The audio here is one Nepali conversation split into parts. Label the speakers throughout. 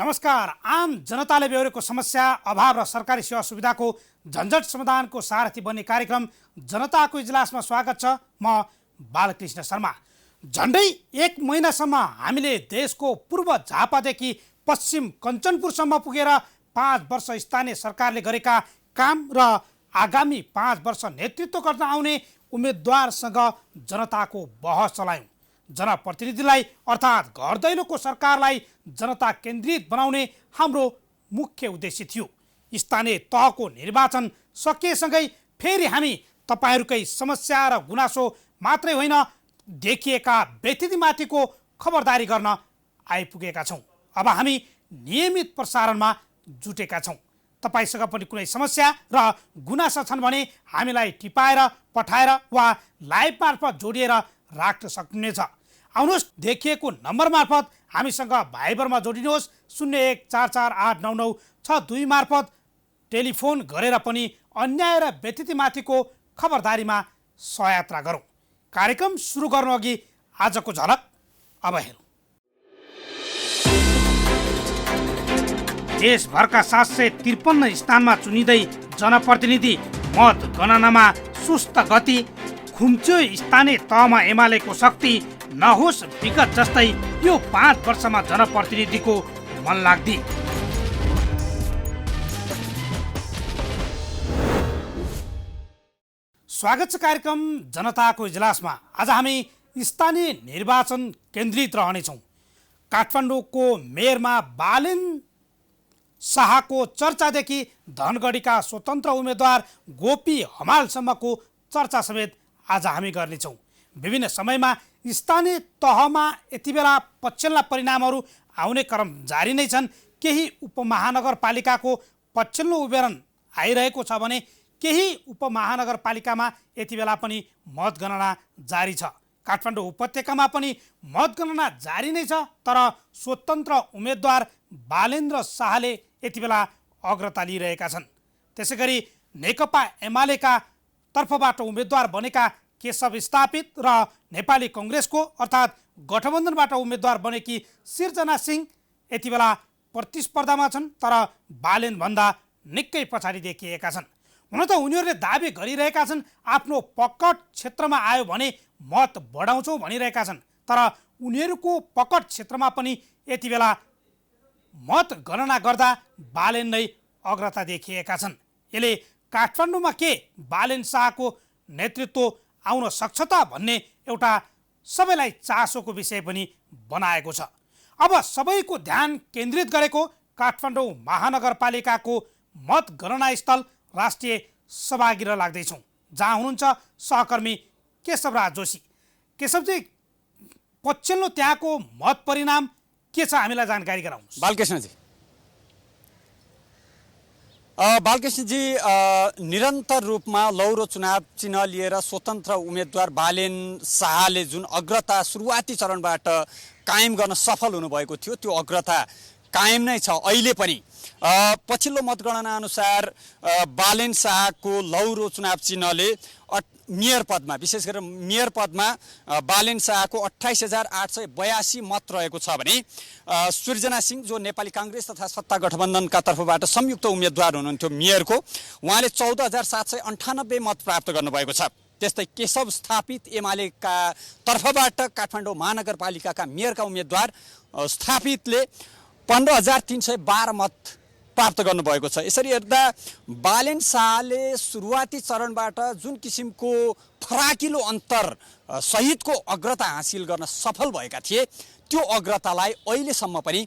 Speaker 1: नमस्कार। आम जनताले बेहोरेको समस्या, अभाव र सरकारी सेवा सुविधाको झन्झट समाधानको सारथी बन्ने कार्यक्रम जनताको इजलासमा स्वागत छ। म बालकृष्ण शर्मा। झन्डै 1 महिनासम्म हामीले देशको पूर्व झापादेखि पश्चिम कञ्चनपुरसम्म पुगेर 5 वर्ष स्थानीय सरकारले गरेका काम र आगामी 5 वर्ष नेतृत्व गर्न आउने उम्मेदवारसँग जनताको बहस चलायौँ। जनप्रतिनिधिलाई अर्थात् घर दैलोको सरकारलाई जनता केन्द्रित बनाउने हाम्रो मुख्य उद्देश्य थियो। स्थानीय तहको निर्वाचन सकिएसँगै फेरि हामी तपाईहरूकै समस्या र गुनासो मात्रै होइन, देखिएका व्यतिथिमाथिको खबरदारी गर्न आइपुगेका छौँ। अब हामी नियमित प्रसारणमा जुटेका छौँ। तपाईसँग पनि कुनै समस्या र गुनासो छन् भने हामीलाई टिपाएर पठाएर वा लाइभ मार्फत जोडिएर राख्न सक्नुहुनेछ। आउनुहोस्, देखिएको नम्बर मार्फत हामीसँग भाइबरमा जोडिनुहोस्। 01448996 मार्फत टेलिफोन गरेर पनि अन्याय र व्यतिथिमाथिको खबरदारीमा सहयात्रा गरौँ। कार्यक्रम सुरु गर्नु अघि आजको झलक अब हेरौँ। देशभरका 753 स्थानमा चुनिँदै जनप्रतिनिधि मत गणनामा सुस्त गति, खुम्च्यो स्थानीय तहमा एमालेको शक्ति, नहोस् विगत जस्तै यो 5 वर्षमा जनप्रतिनिधिको मन लाग्दी। स्वागत छ कार्यक्रम जनताको इजलासमा। आज हामी स्थानीय निर्वाचन केन्द्रित रहनेछौँ। काठमाडौँको मेयरमा बालेन शाहको चर्चादेखि धनगढीका स्वतन्त्र उम्मेदवार गोपी हमालसम्मको चर्चा समेत आज हामी गर्नेछौँ। विभिन्न समयमा स्थानीय तहमा यति बेला पछिल्ला परिणामहरू आउने क्रम जारी नै छन्। केही उपमहानगरपालिकाको पछिल्लो विवरण आइरहेको छ भने केही उपमहानगरपालिकामा यति बेला पनि मतगणना जारी छ। काठमाडौँ उपत्यकामा पनि मतगणना जारी नै छ, तर स्वतन्त्र उम्मेदवार बालेन्द्र शाहले यति बेला अग्रता लिइरहेका छन्। त्यसै गरी नेकपा एमालेका तर्फबाट उम्मेदवार बनेका केशव स्थापित र नेपाली कङ्ग्रेसको अर्थात् गठबन्धनबाट उम्मेदवार बनेकी सिर्जना सिंह यति बेला प्रतिस्पर्धामा छन्, तर बालेनभन्दा निकै पछाडि देखिएका छन्। हुन त उनीहरूले दाबी गरिरहेका छन् आफ्नो पकड क्षेत्रमा आयो भने मत बढाउँछौँ भनिरहेका छन्, तर उनीहरूको पकड क्षेत्रमा पनि यति बेला मत गणना गर्दा बालेन नै अग्रता देखिएका छन्। यसले काठमाडौँमा के बालेन शाहको नेतृत्व आउन सक्छ त भन्ने एउटा सबैलाई चासोको विषय पनि बनाएको छ। अब सबैको ध्यान केन्द्रित गरेको काठमाडौँ महानगरपालिकाको मतगणना स्थल राष्ट्रिय सभागृह लाग्दैछौँ, जहाँ हुनुहुन्छ सहकर्मी केशवराज जोशी। केशवजी, पछिल्लो त्यहाँको मत परिणाम के छ, हामीलाई जानकारी गराउनुहोस्।
Speaker 2: बालकृष्णजी, निरन्तर रूपमा लौरो चुनाव चिन्ह लिएर स्वतन्त्र उम्मेदवार बालेन शाहले जुन अग्रता सुरुवाती चरणबाट कायम गर्न सफल हुनुभएको थियो, त्यो अग्रता कायम नै छ अहिले पनि। पछिल्लो मतगणना अनुसार बालेन शाहको लौरो चुनाव चिन्हले मेयर पदमा, विशेष गरेर मेयर पदमा बालेन शाहको 28,882 मत रहेको छ भने सृजना सिंह, जो नेपाली काङ्ग्रेस तथा सत्ता गठबन्धनका तर्फबाट संयुक्त उम्मेदवार हुनुहुन्थ्यो मेयरको, उहाँले 14,798 मत प्राप्त गर्नुभएको छ। त्यस्तै केशव स्थापित एमालेका तर्फबाट काठमाडौँ महानगरपालिकाका मेयरका उम्मेदवार स्थापितले 15,312 मत प्राप्त गर्नुभएको छ। यसरी हेर्दा बालेन शाहले सुरुवाती चरणबाट जुन किसिमको फराकिलो अन्तर सहितको अग्रता हासिल गर्न सफल भएका थिए, त्यो अग्रतालाई अहिलेसम्म पनि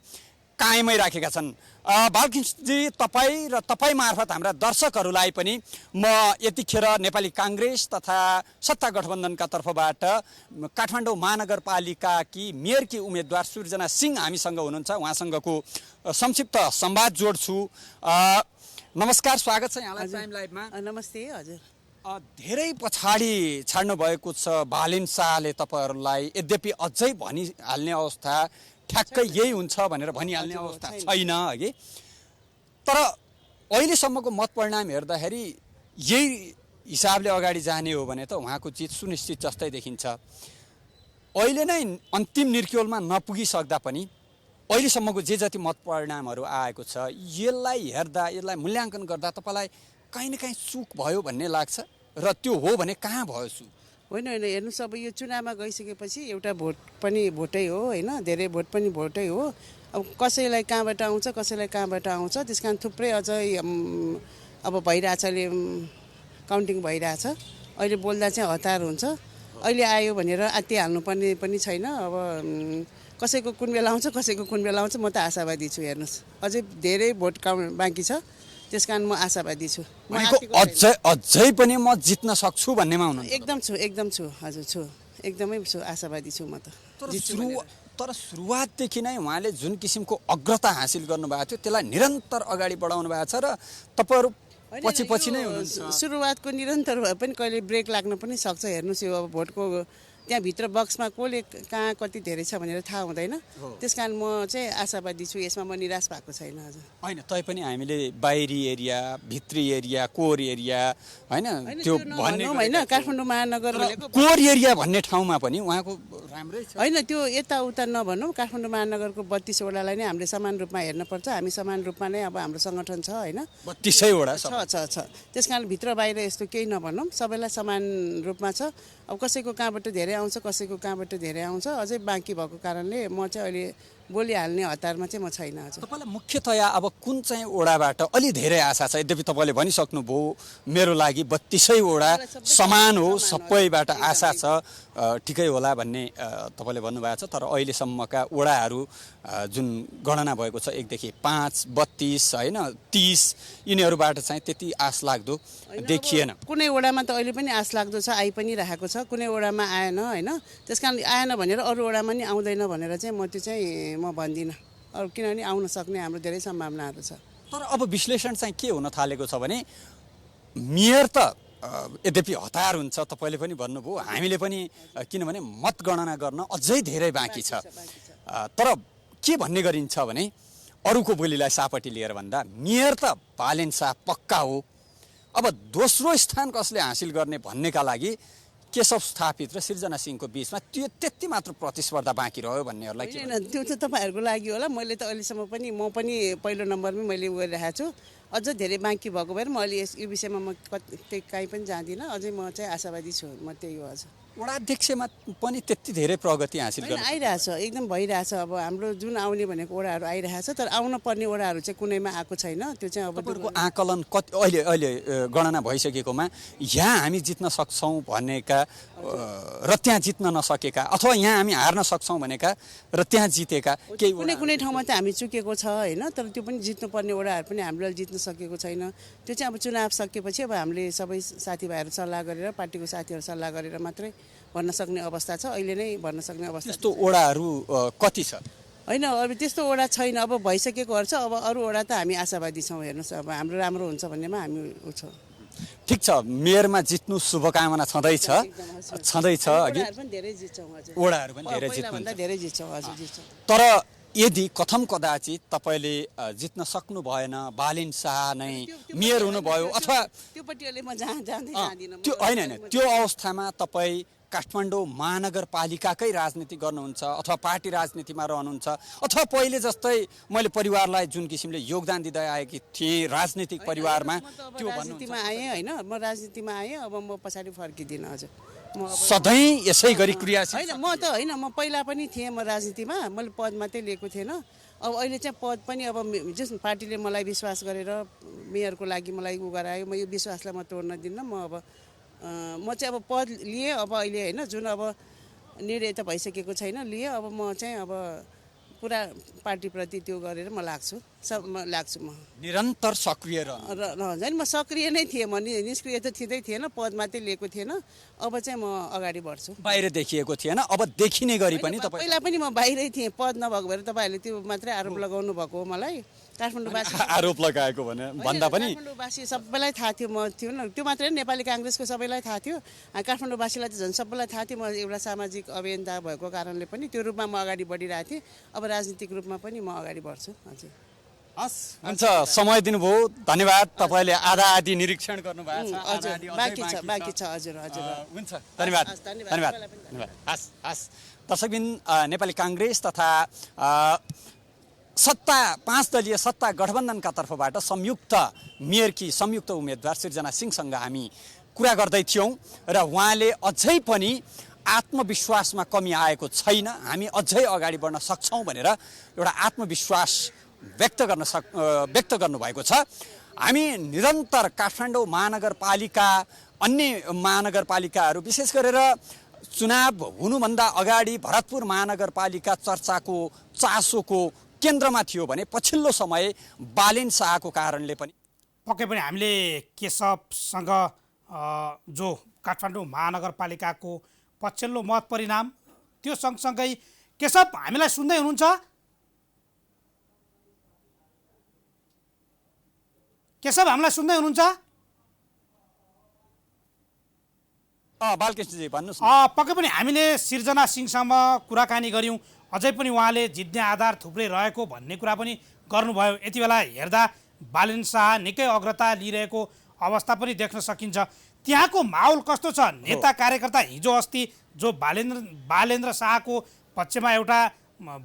Speaker 2: कायमै राखेका छन्। बालकृष्णजी, तपाईँ र तपाईँ मार्फत हाम्रा दर्शकहरूलाई पनि म यतिखेर नेपाली काङ्ग्रेस तथा सत्ता गठबन्धनका तर्फबाट काठमाडौँ महानगरपालिकाकी मेयरकी उम्मेदवार सृजना सिंह हामीसँग हुनुहुन्छ, उहाँसँगको संक्षिप्त संवाद जोड्छु। नमस्कार, स्वागत छ यहाँलाई टाइम लाइभमा।
Speaker 3: नमस्ते। हजुर,
Speaker 2: धेरै पछाडि छाड्नु भएको छ बालेन शाहले तपाईँहरूलाई, यद्यपि अझै भनिहाल्ने अवस्था ठ्याक्कै यही हुन्छ भनेर भनिहाल्ने अवस्था छैन हगि, तर अहिलेसम्मको मत परिणाम हेर्दाखेरि यही हिसाबले अगाडि जाने हो भने त उहाँको जित सुनिश्चित जस्तै देखिन्छ। अहिले नै अन्तिम निर्क्योलमा नपुगिसक्दा पनि अहिलेसम्मको जे जति मत परिणामहरू आएको छ यसलाई हेर्दा यसलाई मूल्याङ्कन गर्दा तपाईँलाई काहीँ न काहीँ चुक भयो भन्ने लाग्छ र त्यो हो भने कहाँ भयो चुक?
Speaker 3: होइन होइन, हेर्नुहोस् अब यो चुनावमा गइसकेपछि एउटा भोट पनि भोटै हो होइन, धेरै भोट पनि भोटै हो। अब कसैलाई कहाँबाट आउँछ कसैलाई कहाँबाट आउँछ, त्यस कारण थुप्रै अझै अब भइरहेछ, अहिले काउन्टिङ भइरहेछ। अहिले बोल्दा चाहिँ हतार हुन्छ, अहिले आयो भनेर आत्तिहाल्नुपर्ने पनि छैन। अब कसैको कुन बेला आउँछ कसैको कुन बेला आउँछ, म त आशावादी छु। हेर्नुहोस् अझै धेरै भोट बाँकी छ, त्यस कारण म आशावादी छु।
Speaker 2: अझै पनि म जित्न सक्छु भन्नेमा हुनुहुन्छ?
Speaker 3: एकदम छु हजुर, छु एकदमै छु, आशावादी छु म त।
Speaker 2: तर सुरुवातदेखि नै उहाँले जुन किसिमको अग्रता हासिल गर्नुभएको थियो त्यसलाई निरन्तर अगाडि बढाउनु भएको छ र तपाईँहरू पछि नै हुनुहुन्छ।
Speaker 3: सुरुवातको निरन्तर भए पनि कहिले ब्रेक लाग्न पनि सक्छ। हेर्नुहोस् यो अब भोटको त्यहाँभित्र बक्समा कसले कहाँ कति धेरै छ भनेर थाहा हुँदैन, त्यस कारण म चाहिँ आशावादी छु, यसमा म निराश भएको छैन हजुर।
Speaker 2: होइन, तैपनि हामीले बाहिरी एरिया, भित्री एरिया, कोर एरिया होइन त्यो भन्ने
Speaker 3: होइन, काठमाडौँ महानगर
Speaker 2: कोर एरिया भन्ने ठाउँमा पनि उहाँको राम्रै छ
Speaker 3: होइन। त्यो यताउता नभनौँ, काठमाडौँ महानगरको 32 वडालाई नै हामीले समान रूपमा हेर्नुपर्छ। हामी समान रूपमा नै अब हाम्रो सङ्गठन छ होइन,
Speaker 2: 32 वडा
Speaker 3: छ। त्यस कारण भित्र बाहिर यस्तो केही नभनौँ, सबैलाई समान रूपमा छ। अब कसैको कहाँबाट धेरै आउँछ कसैको कहाँबाट धेरै आउँछ, अझै बाँकी भएको कारणले म चाहिँ अहिले बोलिहाल्ने हतारमा चाहिँ म छैन हजुर।
Speaker 2: तपाईँलाई मुख्यतया अब कुन चाहिँ ओडाबाट अलि धेरै आशा छ? यद्यपि तपाईँले भनिसक्नुभयो मेरो लागि 32 वडा समान हो, सबैबाट आशा छ, ठिकै होला भन्ने तपाईँले भन्नुभएको छ। तर अहिलेसम्मका वडाहरू जुन गणना भएको छ 1 देखि 5, 32 होइन 30, यिनीहरूबाट चाहिँ त्यति आश लाग्दो देखिएन।
Speaker 3: कुनै वडामा त अहिले पनि आश लाग्दो छ, आइ पनि राखेको छ, कुनै वडामा आएन होइन। त्यस कारण आएन भनेर अरू वडामा नि आउँदैन भनेर चाहिँ म त्यो चाहिँ म भन्दिनँ। अरू किनभने आउन सक्ने हाम्रो धेरै सम्भावनाहरू छ।
Speaker 2: तर अब विश्लेषण चाहिँ के हुन थालेको छ भने मेयर त यद्यपि हतार हुन्छ, तपाईँले पनि भन्नुभयो, हामीले पनि, किनभने मतगणना गर्न अझै धेरै बाँकी छ। तर के भन्ने गरिन्छ भने अरूको बोलीलाई सापट्टि लिएर भन्दा मेयर त बालेन शाह पक्का हो, अब दोस्रो स्थान कसले हासिल गर्ने भन्नेका लागि केशव स्थापित र सृजना सिंहको बिचमा त्यो त्यति मात्र प्रतिस्पर्धा बाँकी रह्यो भन्नेहरूलाई के?
Speaker 3: त्यो चाहिँ तपाईँहरूको लागि होला। मैले त अहिलेसम्म पनि म पनि पहिलो नम्बरमै मैले गरिरहेको छु। अझ धेरै बाँकी भएको भएर म अहिले यो विषयमा म कहीँ पनि जाँदिनँ। अझै म चाहिँ आशावादी छु, म त्यही हो हजुर।
Speaker 2: वडा अध्यक्षमा पनि त्यति धेरै प्रगति हासिल गर्न
Speaker 3: आइरहेछ, एकदम भइरहेछ। अब हाम्रो जुन आउने भनेको वडाहरू आइरहेछ, तर आउन पर्ने वडाहरू चाहिँ कुनैमा आएको छैन। त्यो चाहिँ अब
Speaker 2: तपाईँहरूको आकलन कति अहिले गणना भइसकेकोमा यहाँ हामी जित्न सक्छौँ भनेका र त्यहाँ जित्न नसकेका, अथवा यहाँ हामी हार्न सक्छौँ भनेका र त्यहाँ जितेका केही
Speaker 3: कुनै ठाउँमा चाहिँ हामी चुकेको छ होइन, तर त्यो पनि जित्नुपर्ने वडाहरू पनि हामीले जित्न सकेको छैन। त्यो चाहिँ अब चुनाव सकेपछि अब हामीले सबै साथीभाइहरू सल्लाह गरेर, पार्टीको साथीहरू सल्लाह गरेर मात्रै भन्न सक्ने अवस्था छ। अहिले नै भन्न सक्ने अवस्था।
Speaker 2: त्यस्तो वडाहरू कति छ?
Speaker 3: होइन, अब त्यस्तो वडा छैन, अब भइसकेकोहरू छ। अब अरू वडा त हामी आशावादी छौँ। हेर्नुहोस् अब हाम्रो राम्रो हुन्छ भन्नेमा हामी छौँ।
Speaker 2: ठिक छ, मेयरमा जित्नु शुभकामना छँदैछ अघि वडाहरू पनि धेरै जित्छौँ
Speaker 3: हजुर।
Speaker 2: तर यदि कथम कदाचित तपाईँले जित्न सक्नु भएन, बालेन शाह नै मेयर हुनुभयो अथवा त्यो होइन, त्यो अवस्थामा तपाईँ काठमाडौँ महानगरपालिकाकै राजनीति गर्नुहुन्छ अथवा पार्टी राजनीतिमा रहनुहुन्छ, अथवा पहिले जस्तै मैले परिवारलाई जुन किसिमले योगदान दिँदै आएकी थिएँ राजनीतिक परिवारमा त्यो
Speaker 3: राजनीतिमा आएँ होइन, म राजनीतिमा आएँ, अब म पछाडि फर्किदिनँ हजुर।
Speaker 2: सधैँ यसै गरी क्रियाशील
Speaker 3: होइन, म पहिला पनि थिएँ, म राजनीतिमा मैले पद मात्रै लिएको थिएन। अब अहिले चाहिँ पद पनि अब जस पार्टीले मलाई विश्वास गरेर मेयरको लागि मलाई उ गरायो, म यो विश्वासलाई म तोड्न दिन्न। म चाहिँ अब पद लिएँ, अब अहिले होइन जुन अब निर्णय त भइसकेको छैन, लिएँ। अब म चाहिँ अब पुरा पार्टीप्रति त्यो गरेर म लाग्छु, लाग्छु। म
Speaker 2: निरन्तर सक्रिय
Speaker 3: रहन्छ। म सक्रिय नै थिएँ, म निष्क्रिय त थिँदै थिएन, पद मात्रै लिएको थिएन। अब चाहिँ म अगाडि बढ्छु।
Speaker 2: बाहिर देखिएको थिएन, अब देखिने गरी पनि तपाईँ?
Speaker 3: पहिला पनि म बाहिरै थिएँ, पद नभएको भएर तपाईँहरूले त्यो मात्रै आरोप लगाउनु भएको हो मलाई। काठमाडौँवासी
Speaker 2: आरोप लगाएको भन्दा पनि
Speaker 3: काठमाडौँवासी सबैलाई थाहा थियो म थियो न, त्यो मात्रै नेपाली काङ्ग्रेसको सबैलाई थाहा थियो। काठमाडौँवासीलाई त झन् सबैलाई थाहा थियो म एउटा सामाजिक अभियन्ता भएको कारणले पनि त्यो रूपमा म अगाडि बढिरहेको थिएँ। अब राजनीतिक रूपमा पनि म अगाडि बढ्छु हजुर।
Speaker 2: हस्, हुन्छ, समय दिनुभयो, धन्यवाद। तपाईँले आधा आधी निरीक्षण गर्नुभएको छ,
Speaker 3: बाँकी छ हजुर।
Speaker 2: हुन्छ, धन्यवाद। हस्। दर्शकबिन, नेपाली काङ्ग्रेस तथा पाँच दलीय सत्ता गठबन्धनका तर्फबाट संयुक्त मेयरकी संयुक्त उम्मेदवार सृजना सिंहसँग हामी कुरा गर्दै थियौँ र उहाँले अझै पनि आत्मविश्वासमा कमी आएको छैन, हामी अझै अगाडि बढ्न सक्छौँ भनेर एउटा आत्मविश्वास व्यक्त गर्नुभएको छ। हामी निरन्तर काठमाडौँ महानगरपालिका अन्य महानगरपालिकाहरू विशेष गरेर चुनाव हुनुभन्दा अगाडि भरतपुर महानगरपालिका चर्चाको चासोको केन्द्रमा थियो भने पछिल्लो समय बालेन शाहको कारणले पनि
Speaker 1: पक्कै पनि हामीले केशवसँग जो काठमाडौँ महानगरपालिकाको पछिल्लो मत परिणाम त्यो सँगसँगै केशव हामीलाई सुन्दै हुनुहुन्छ? केशव हामीलाई सुन्दै हुनुहुन्छ?
Speaker 2: बालकृष्णजी भन्नुहोस्।
Speaker 1: पक्कै पनि हामीले सृजना सिंहसँग कुराकानी गऱ्यौँ, अझै पनि उहाँले जित्ने आधार थुप्रै रहेको भन्ने कुरा पनि गर्नुभयो। यति बेला हेर्दा बालेन शाह निकै अग्रता लिइरहेको अवस्था पनि देख्न सकिन्छ। त्यहाँको माहौल कस्तो छ? नेता कार्यकर्ता हिजो अस्ति जो बालेन्द्र शाहको पक्षमा एउटा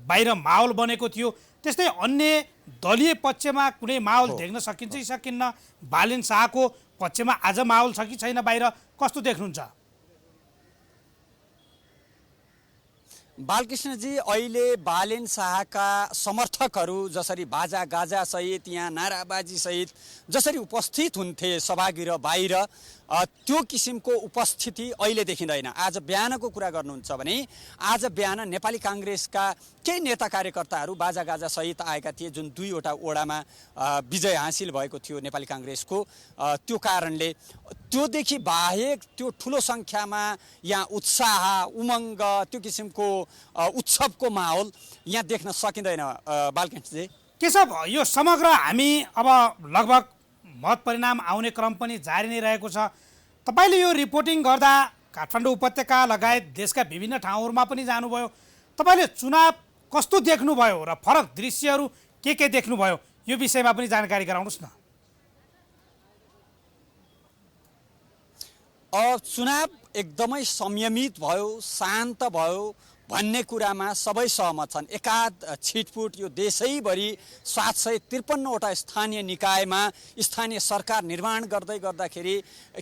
Speaker 1: बाहिर माहौल बनेको थियो, त्यस्तै अन्य दलीय पक्षमा कुनै माहौल देख्न सकिन्छ कि सकिन्न? बालेन शाहको पक्षमा आज माहौल छ कि छैन? बाहिर कस्तो देख्नुहुन्छ?
Speaker 2: बालकृष्णजी, अहिले बालेन शाहका समर्थकहरू जसरी बाजा गाजा सहित यहाँ नाराबाजी सहित जसरी उपस्थित हुन्थे सभागृह बाहिर, त्यो किसिमको उपस्थिति अहिले देखिँदैन। आज बिहानको कुरा गर्नुहुन्छ भने आज बिहान नेपाली काङ्ग्रेसका केही नेता कार्यकर्ताहरू बाजा गाजा सहित आएका थिए, जुन 2वटा वडामा विजय हासिल भएको थियो नेपाली काङ्ग्रेसको। त्यो कारणले त्योदेखि बाहेक त्यो ठुलो सङ्ख्यामा यहाँ उत्साह उमङ्ग त्यो किसिमको उत्सवको माहौल यहाँ देख्न सकिँदैन। बालकृष्णजी,
Speaker 1: केशव, यो समग्र हामी अब लगभग मत परिणाम आउने क्रम पनि जारी नै रहेको छ। तपाईँले यो रिपोर्टिङ गर्दा काठमाडौँ उपत्यका लगायत देशका विभिन्न ठाउँहरूमा पनि जानुभयो, तपाईँले चुनाव कस्तो देख्नुभयो र फरक दृश्यहरू के देख्नुभयो, यो विषयमा पनि जानकारी गराउनुहोस् न।
Speaker 2: चुनाव एकदमै संयमित भयो, शान्त भयो भन्ने कुरामा सबै सहमत छन्। एकाध छिटपुट यो देशैभरि 753वटा स्थानीय निकायमा स्थानीय सरकार निर्माण गर्दाखेरि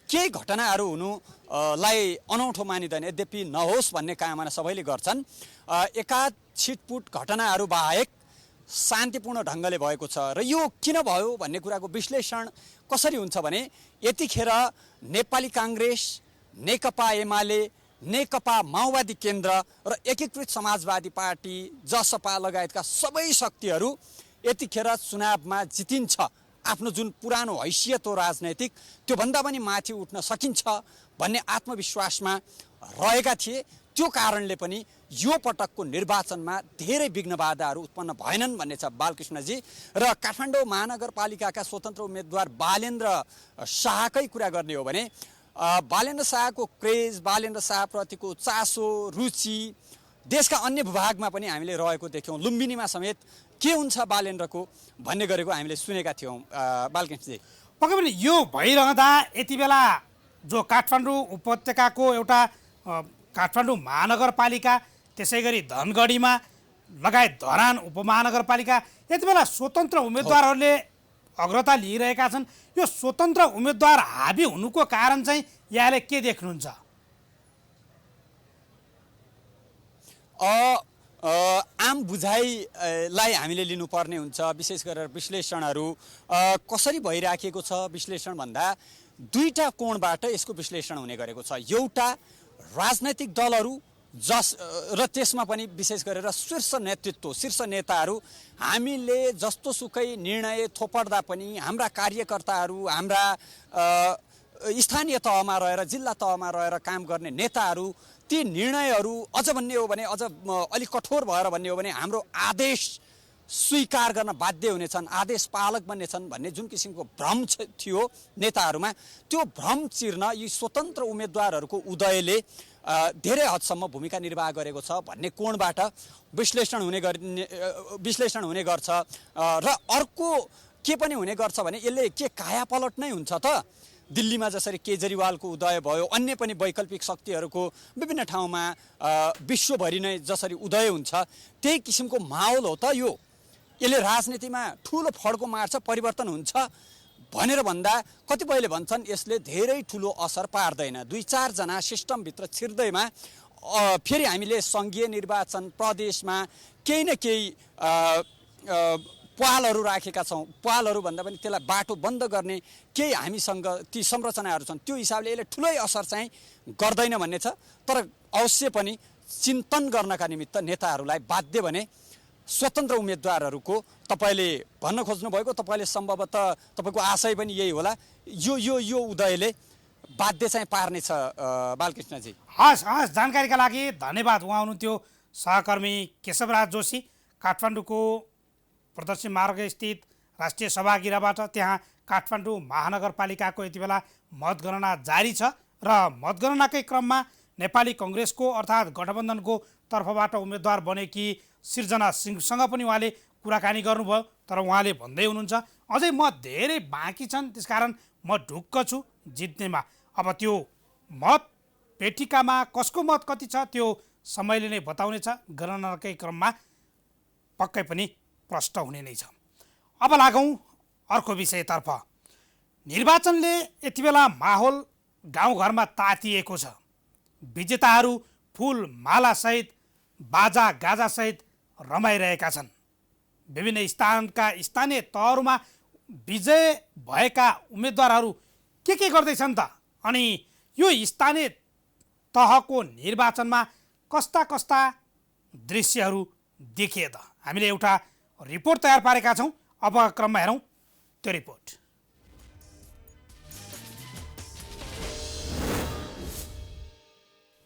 Speaker 2: केही घटनाहरू हुनुलाई अनौठो मानिँदैन, यद्यपि नहोस् भन्ने कामना सबैले गर्छन्। एकाध छिटपुट घटनाहरू बाहेक शान्तिपूर्ण ढङ्गले भएको छ। र यो किन भयो भन्ने कुराको विश्लेषण कसरी हुन्छ भने यतिखेर नेपाली काङ्ग्रेस, नेकपा एमाले, नेकपा माओवादी केन्द्र र एकीकृत समाजवादी पार्टी जसपा लगायतका सबै शक्तिहरू यतिखेर चुनावमा जितिन्छ, आफ्नो जुन पुरानो हैसियत हो राजनैतिक त्योभन्दा पनि माथि उठ्न सकिन्छ भन्ने आत्मविश्वासमा रहेका थिए। त्यो कारणले पनि यो पटकको निर्वाचनमा धेरै विघ्न बाधाहरू उत्पन्न भएनन् भन्ने छ बालकृष्णजी। र काठमाडौँ महानगरपालिकाका स्वतन्त्र उम्मेदवार बालेन्द्र शाहकै कुरा गर्ने हो भने बालेन्द्र शाहको क्रेज, बालेन्द्र शाहप्रतिको चासो, रुचि देशका अन्य भूभागमा पनि हामीले रहेको देख्यौँ। लुम्बिनीमा समेत के हुन्छ बालेन्द्रको भन्ने गरेको हामीले सुनेका थियौँ। बालकृष्णजी,
Speaker 1: पक्कै पनि यो भइरहँदा यति बेला जो काठमाडौँ उपत्यकाको एउटा काठमाडौँ महानगरपालिका, त्यसै गरी धनगढीमा लगायत धरान उपमहानगरपालिका, यति बेला स्वतन्त्र उम्मेदवारहरूले अग्रता लिइरहेका छन्। यो स्वतन्त्र उम्मेदवार हाबी हुनुको कारण चाहिँ यहाँले के देख्नुहुन्छ?
Speaker 2: आम बुझाइलाई हामीले लिनुपर्ने हुन्छ। विशेष गरेर विश्लेषणहरू कसरी भइराखेको छ, विश्लेषण भन्दा दुईटा कोणबाट यसको विश्लेषण हुने गरेको छ। एउटा राजनैतिक दलहरू र त्यसमा पनि विशेष गरेर शीर्ष नेतृत्व, शीर्ष नेताहरू हामीले जस्तो सुकै निर्णय थोपर्दा पनि हाम्रा कार्यकर्ताहरू, हाम्रा स्थानीय तहमा रहेर जिल्ला तहमा रहेर काम गर्ने नेताहरू ती निर्णयहरू अझ भन्ने हो भने अझ अलिक कठोर भएर भन्ने हो भने हाम्रो आदेश स्वीकार गर्न बाध्य हुनेछन्, आदेश पालक बन्नेछन् भन्ने जुन किसिमको भ्रम थियो नेताहरूमा, त्यो भ्रम चिर्न यी स्वतन्त्र उम्मेदवारहरूको उदयले धेरै हदसम्म भूमिका निर्वाह गरेको छ भन्ने कोणबाट विश्लेषण हुने गर्छ। र अर्को के पनि हुने गर्छ भने यसले के कायापलट नै हुन्छ त? दिल्लीमा जसरी केजरीवालको उदय भयो, अन्य पनि वैकल्पिक शक्तिहरूको विभिन्न ठाउँमा विश्वभरि नै जसरी उदय हुन्छ, त्यही किसिमको माहौल हो त यो? यसले राजनीतिमा ठुलो फड्को मार्छ, परिवर्तन हुन्छ भनेर भन्दा कतिपयले भन्छन् यसले धेरै ठुलो असर पार्दैन। 2-4 जना सिस्टमभित्र छिर्दैमा फेरि हामीले सङ्घीय निर्वाचन प्रदेशमा केही न केही पालहरू राखेका छौँ। पालहरू भन्दा पनि त्यसलाई बाटो बन्द गर्ने केही हामीसँग ती संरचनाहरू छन्। त्यो हिसाबले यसले ठुलै असर चाहिँ गर्दैन भन्ने छ। तर अवश्य पनि चिन्तन गर्नका निमित्त नेताहरूलाई बाध्य भने स्वतन्त्र उम्मेदवारहरूको तपाईँले भन्न खोज्नुभएको, तपाईँले सम्भवतः तपाईँको आशय पनि यही होला, यो उदयले बाध्य चाहिँ पार्नेछ बालकृष्णजी।
Speaker 1: हस् हस्, जानकारीका लागि धन्यवाद। उहाँ हुनुहुन्थ्यो सहकर्मी केशवराज जोशी, काठमाडौँको प्रदर्शन मार्ग स्थित राष्ट्रिय सभागृहबाट। त्यहाँ काठमाडौँ महानगरपालिकाको यति बेला मतगणना जारी छ र मतगणनाकै क्रममा नेपाली कङ्ग्रेसको अर्थात् गठबन्धनको तर्फबाट उम्मेदवार बनेकी सिर्जना सिंहसँग पनि उहाँले कुराकानी गर्नुभयो। तर उहाँले भन्दै हुनुहुन्छ अझै मत धेरै बाँकी छन्, त्यसकारण म ढुक्क छु जित्नेमा। अब त्यो मत पेटिकामा कसको मत कति छ त्यो समयले नै बताउनेछ। गणनाकै क्रममा पक्कै पनि प्रष्ट हुने नै छ। अब लागौँ अर्को विषयतर्फ। निर्वाचनले यति बेला माहौल गाउँघरमा तातिएको छ। विजेताहरू फुल मालासहित बाजा गाजासहित रमाइरहेका छन्। विभिन्न स्थानीय तहहरूमा विजय भएका उम्मेदवारहरू के गर्दैछन् त? अनि यो स्थानीय तहको निर्वाचनमा कस्ता कस्ता दृश्यहरू देखिए त? हामीले एउटा रिपोर्ट तयार पारेका छौँ। अब क्रममा हेरौँ त्यो रिपोर्ट।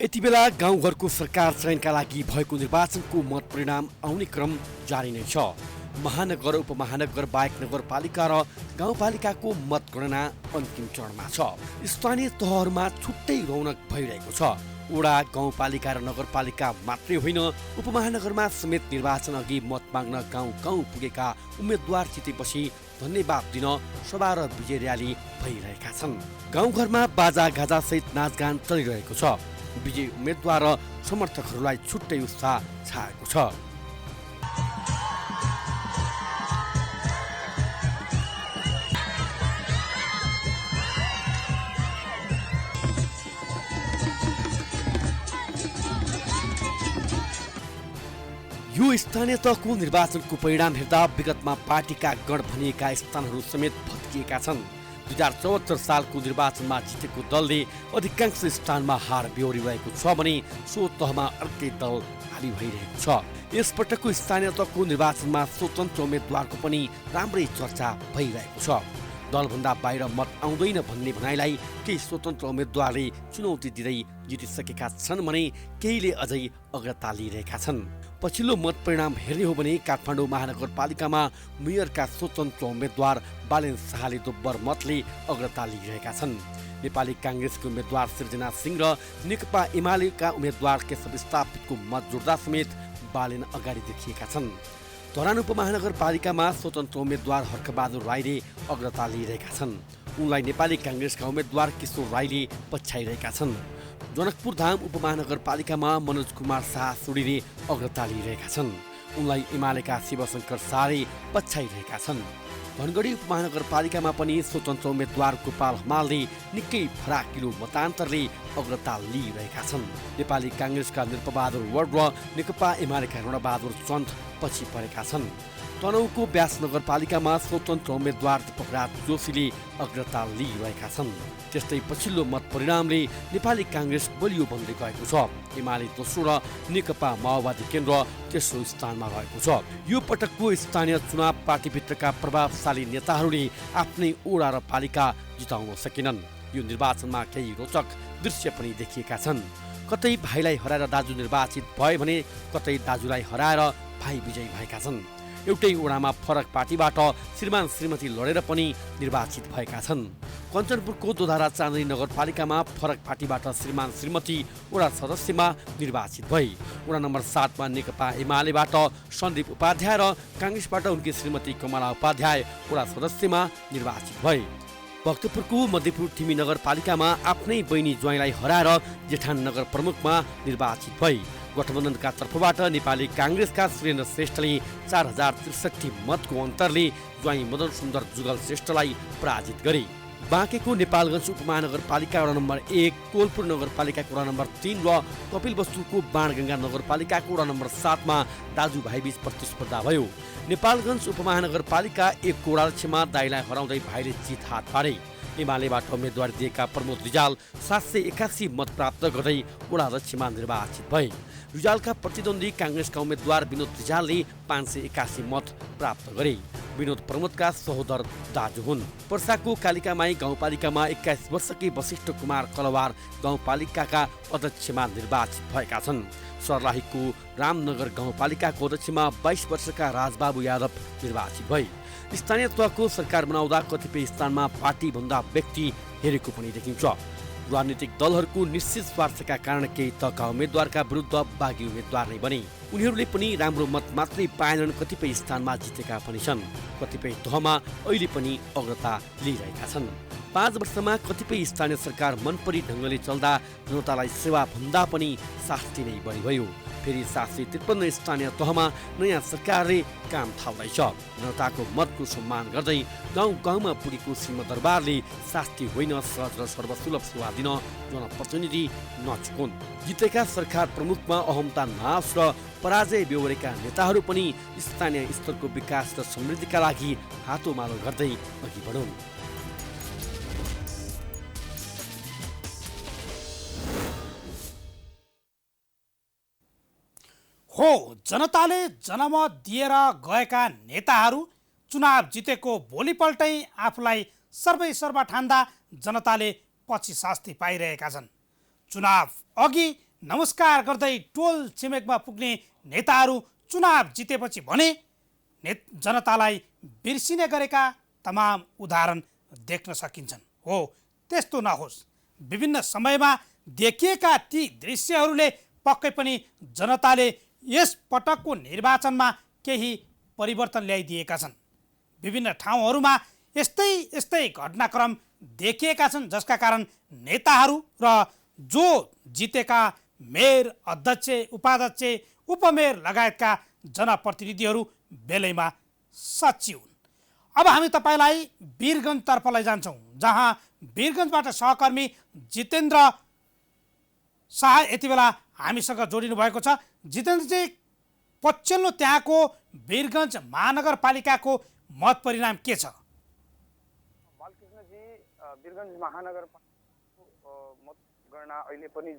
Speaker 4: यति बेला गाउँघरको सरकार चयनका लागि भएको निर्वाचनको मत परिणाम आउने क्रम जारी नै छ। महानगर, उपमहानगर बाहेक नगरपालिका र गाउँपालिकाको मतगणना अन्तिम चरणमा छ। स्थानीय तहहरूमा छुट्टै रौनक भइरहेको छ। वडा, गाउँपालिका र नगरपालिका मात्रै होइन, उपमहानगरमा समेत निर्वाचन अघि मत माग्न गाउँ गाउँ पुगेका उम्मेद्वार जितेपछि धन्यवाद दिन सभा र विजय र्याली भइरहेका छन्। गाउँघरमा बाजा गाजासहित नाचगान चलिरहेको छ। विजयी उम्मेद्वार र समर्थकहरूलाई छुट्टै उत्साह छाएको छ। यो स्थानीय तहको निर्वाचनको परिणाम हेर्दा विगतमा पार्टीका गण भनिएका स्थानहरू समेत भत्किएका छन्। 2074 सालको निर्वाचनमा जितेको दलले अधिकांश स्थानमा हार बेहोरिरहेको छ भने सो तहमा अर्कै दल हावी भइरहेको छ। यसपटकको स्थानीय तहको निर्वाचनमा स्वतन्त्र उम्मेद्वारको पनि राम्रै चर्चा भइरहेको छ। दलभन्दा बाहिर मत आउँदैन भन्ने भनाइलाई केही स्वतन्त्र उम्मेद्वारले चुनौती दिँदै जितिसकेका छन् भने केहीले अझै अग्रता लिइरहेका छन्। पछिल्लो मत परिणाम हेर्ने हो भने काठमाडौँ महानगरपालिकामा मेयरका स्वतन्त्र उम्मेद्वार बालेन शाहले दोब्बर मतले अग्रता लिइरहेका छन्। नेपाली काङ्ग्रेसको उम्मेद्वार सिर्जना सिंह र नेकपा एमालेका उम्मेद्वार केशव स्थापितको मत जोड्दा समेत बालेन अगाडि देखिएका छन्। धरान उपमहानगरपालिकामा स्वतन्त्र उम्मेद्वार हर्कबहादुर राईले अग्रता लिइरहेका छन्। उनलाई नेपाली काङ्ग्रेसका उम्मेद्वार किशोर राईले पछ्याइरहेका छन्। जनकपुर धाम उपमहानगरपालिकामा मनोज कुमार शाह सुडीले अग्रता लिइरहेका छन्। उनलाई एमालेका शिवशङ्कर शाहले पछ्याइरहेका छन्। धनगढी उपमहानगरपालिकामा पनि स्वतन्त्र उम्मेद्वार गोपाल हमालले निकै फराकिलो मतान्तरले अग्रता लिइरहेका छन्। नेपाली काङ्ग्रेसका नृपबहादुर वड र नेकपा एमालेका रणबहादुर चन्द पछि परेका छन्। तनहुँको व्यास नगरपालिकामा स्वतन्त्र उम्मेद्वार दीपकराज जोशीले अग्रता लिइरहेका छन्। त्यस्तै पछिल्लो मत परिणामले नेपाली काङ्ग्रेस बलियो बन्दै गएको छ। एमाले दोस्रो र नेकपा माओवादी केन्द्र तेस्रो स्थानमा रहेको छ। यो पटकको स्थानीय चुनाव पार्टीभित्रका प्रभावशाली नेताहरूले आफ्नै ओडा र पालिका जिताउन सकेनन्। यो निर्वाचनमा केही रोचक दृश्य पनि देखिएका छन्। कतै भाइलाई हराएर दाजु निर्वाचित भए भने कतै दाजुलाई हराएर भाइ विजयी भएका छन्। एउटै ओडामा फरक पार्टीबाट श्रीमान श्रीमती लडेर पनि निर्वाचित भएका छन्। कञ्चनपुरको दोधारा चाँदनी नगरपालिकामा फरक पार्टीबाट श्रीमान श्रीमती वडा सदस्यमा निर्वाचित भए। वडा नम्बर 7 मा नेकपा एमालेबाट सन्दीप उपाध्याय र काङ्ग्रेसबाट उनकी श्रीमती कमला उपाध्याय वडा सदस्यमा निर्वाचित भए। भक्तपुरको मध्यपुर तिमी नगरपालिकामा आफ्नै बहिनी ज्वाइँलाई हराएर जेठान नगर प्रमुखमा निर्वाचित भए। गठबन्धनका तर्फबाट नेपाली काङ्ग्रेसका सुरेन्द्र श्रेष्ठले 4063 मतको अन्तरले ज्वाइँ मदन सुन्दर जुगल श्रेष्ठलाई पराजित गरे। बाँकेको नेपालगञ्ज उपमहानगरपालिका वडा नम्बर 1, कोलपुर नगरपालिकाको वडा नम्बर 3 र कपिलवस्तुको बाणगङ्गा नगरपालिकाको वडा नम्बर 7 मा दाजुभाइबीच प्रतिस्पर्धा भयो। नेपालगञ्ज उपमहानगरपालिका 1 को वडाध्यक्षमा दाइलाई हराउँदै भाइले जित हात पारे। एमालेबाट उम्मेदवारी दिएका प्रमोद रिजाल 781 मत प्राप्त गर्दै वडा अध्यक्षमा निर्वाचित भए। रिजालका प्रतिद्वन्दी काङ्ग्रेसका उम्मेद्वार विनोद रिजालले 581 मत प्राप्त गरे। विनोद प्रमोदका सहोदर दाजु हुन्। पर्साको कालिकामाई गाउँपालिकामा 21 वर्षकी वशिष्ठ कुमार कलवार गाउँपालिकाका अध्यक्षमा निर्वाचित भएका छन्। सर्लाहीको रामनगर गाउँपालिकाको अध्यक्षमा 22 वर्षका राजबाबु यादव निर्वाचित भए। स्थानीय तहको सरकार बनाउँदा कतिपय स्थानमा पार्टीभन्दा व्यक्ति हेरेको पनि देखिन्छ। राजनीतिक दलहरूको निश्चित स्वार्थका कारण केही तहका उम्मेद्वारका विरुद्ध बागी उम्मेद्वार नै बने। उनीहरूले पनि राम्रो मत मात्रै पाएनन्, कतिपय स्थानमा जितेका पनि छन्। कतिपय तहमा अहिले पनि अग्रता लिइरहेका छन्। 5 वर्षमा कतिपय स्थानीय सरकार मनपरी ढङ्गले चल्दा जनतालाई सेवा भन्दा पनि शास्ति नै बढी भयो। फेरि 753 स्थानीय तहमा नयाँ सरकारले काम थाल्दैछ। जनताको मतको सम्मान गर्दै गाउँ गाउँमा पुगेको सिंहदरबारले शास्ति होइन, सहज र सर्वसुलभ सेवा दिन जनप्रतिनिधि नचुकुन्। जितेका सरकार प्रमुखमा अहमता नाश र पराजय बेहोरेका नेताहरू पनि स्थानीय स्तरको विकास र समृद्धिका लागि हातोमालो गर्दै अघि बढुन्।
Speaker 1: हो, जनताले जनमत दिएर गएका नेताहरू चुनाव जितेको भोलिपल्टै आफूलाई सर्वैसर्व ठान्दा जनताले पछि शास्ति पाइरहेका छन्। चुनाव अघि नमस्कार गर्दै टोल छिमेकमा पुग्ने नेताहरू चुनाव जितेपछि भने जनतालाई बिर्सिने गरेका तमाम उदाहरण देख्न सकिन्छन्। हो, त्यस्तो नहोस्। विभिन्न समयमा देखिएका ती दृश्यहरूले पक्कै पनि जनताले यस पटकको निर्वाचनमा केही परिवर्तन ल्याइदिएका छन्। विभिन्न ठाउँहरूमा यस्तै घटनाक्रम देखिएका छन्, जसका कारण नेताहरू र जो जितेका मेयर, अध्यक्ष, उपाध्यक्ष, उपमेयर लगायतका जनप्रतिनिधिहरू बेलैमा सच्ची हुन्। अब हामी तपाईँलाई वीरगञ्जतर्फ लैजान्छौँ, जहाँ वीरगञ्जबाट सहकर्मी जितेन्द्र शाह यति बेला हामीसँग जोडिनु भएको छ। जितेन्द्रजी, पछिल्लो त्यहाँको वीरगञ्ज महानगरपालिकाको मत परिणाम के छ?
Speaker 5: बालकृष्णजी, वीरगञ्ज महानगरपालिकाको मतगणना अहिले पनि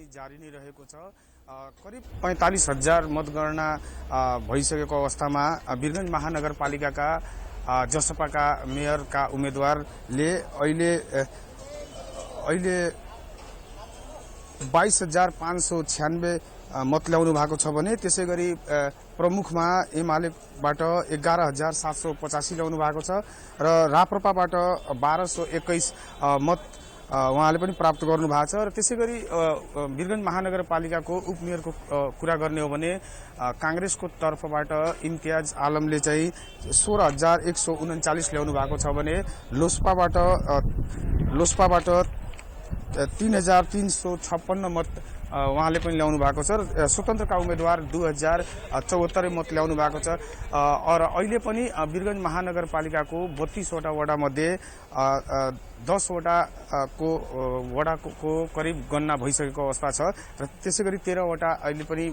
Speaker 5: जारी नै रहेको छ। करिब 45,000 मतगणना भइसकेको अवस्थामा वीरगञ्ज महानगरपालिकाका जसपाका मेयरका उम्मेदवारले अहिले 22,596 मत ल्याउनु भएको छ भने त्यसै गरी प्रमुखमा एमालेबाट 11,785 ल्याउनु भएको छ र राप्रपाबाट 1,221 मत उहाँले पनि प्राप्त गर्नु भएको छ। र त्यसै गरी वीरगञ्ज महानगरपालिकाको उपमेयरको कुरा गर्ने हो भने काङ्ग्रेसको तर्फबाट इम्तियाज आलमले चाहिँ 16,139 ल्याउनु भएको छ भने लोसपाबाट 3,356 मत उहाँले पनि ल्याउनु भएको छ र स्वतन्त्रका उम्मेदवार 2,074 मत ल्याउनु भएको छ। र अहिले पनि वीरगञ्ज महानगरपालिकाको 32वटा वडामध्ये 10वटाको वडाको करिब गणना भइसकेको अवस्था छ र त्यसै गरी 13वटा अहिले पनि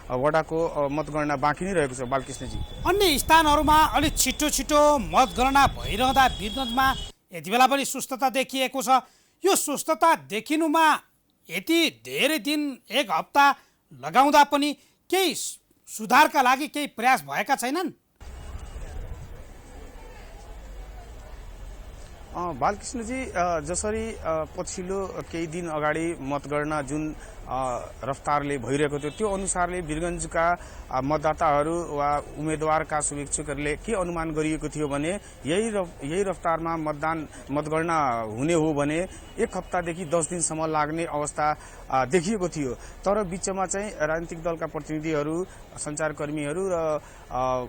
Speaker 5: वडाको मतगणना बाँकी नै रहेको छ। बालकृष्णजी,
Speaker 1: अन्य स्थानहरूमा अलिक छिटो मतगणना भइरहँदा वीरगञ्जमा यति बेला पनि सुस्तता देखिएको छ। यो सुस्तता देखिनुमा यति धेरै दिन, 1 हप्ता लगाउँदा पनि केही सुधारका लागि केही प्रयास भएका छैनन्?
Speaker 5: बालकृष्णजी, जसरी पछिल्लो केही दिन अगाडि मतगणना जुन रफ्तारले भइरहेको थियो त्यो अनुसारले वीरगञ्जका मतदाताहरू वा उम्मेदवारका शुभेच्छुकहरूले के अनुमान गरिएको थियो भने यही रफ्तारमा मतगणना हुने हो भने 1 हप्तादेखि 10 दिनसम्म लाग्ने अवस्था देखिएको थियो। तर बीचमा चाहिँ राजनीतिक दलका प्रतिनिधिहरू, सञ्चारकर्मीहरू र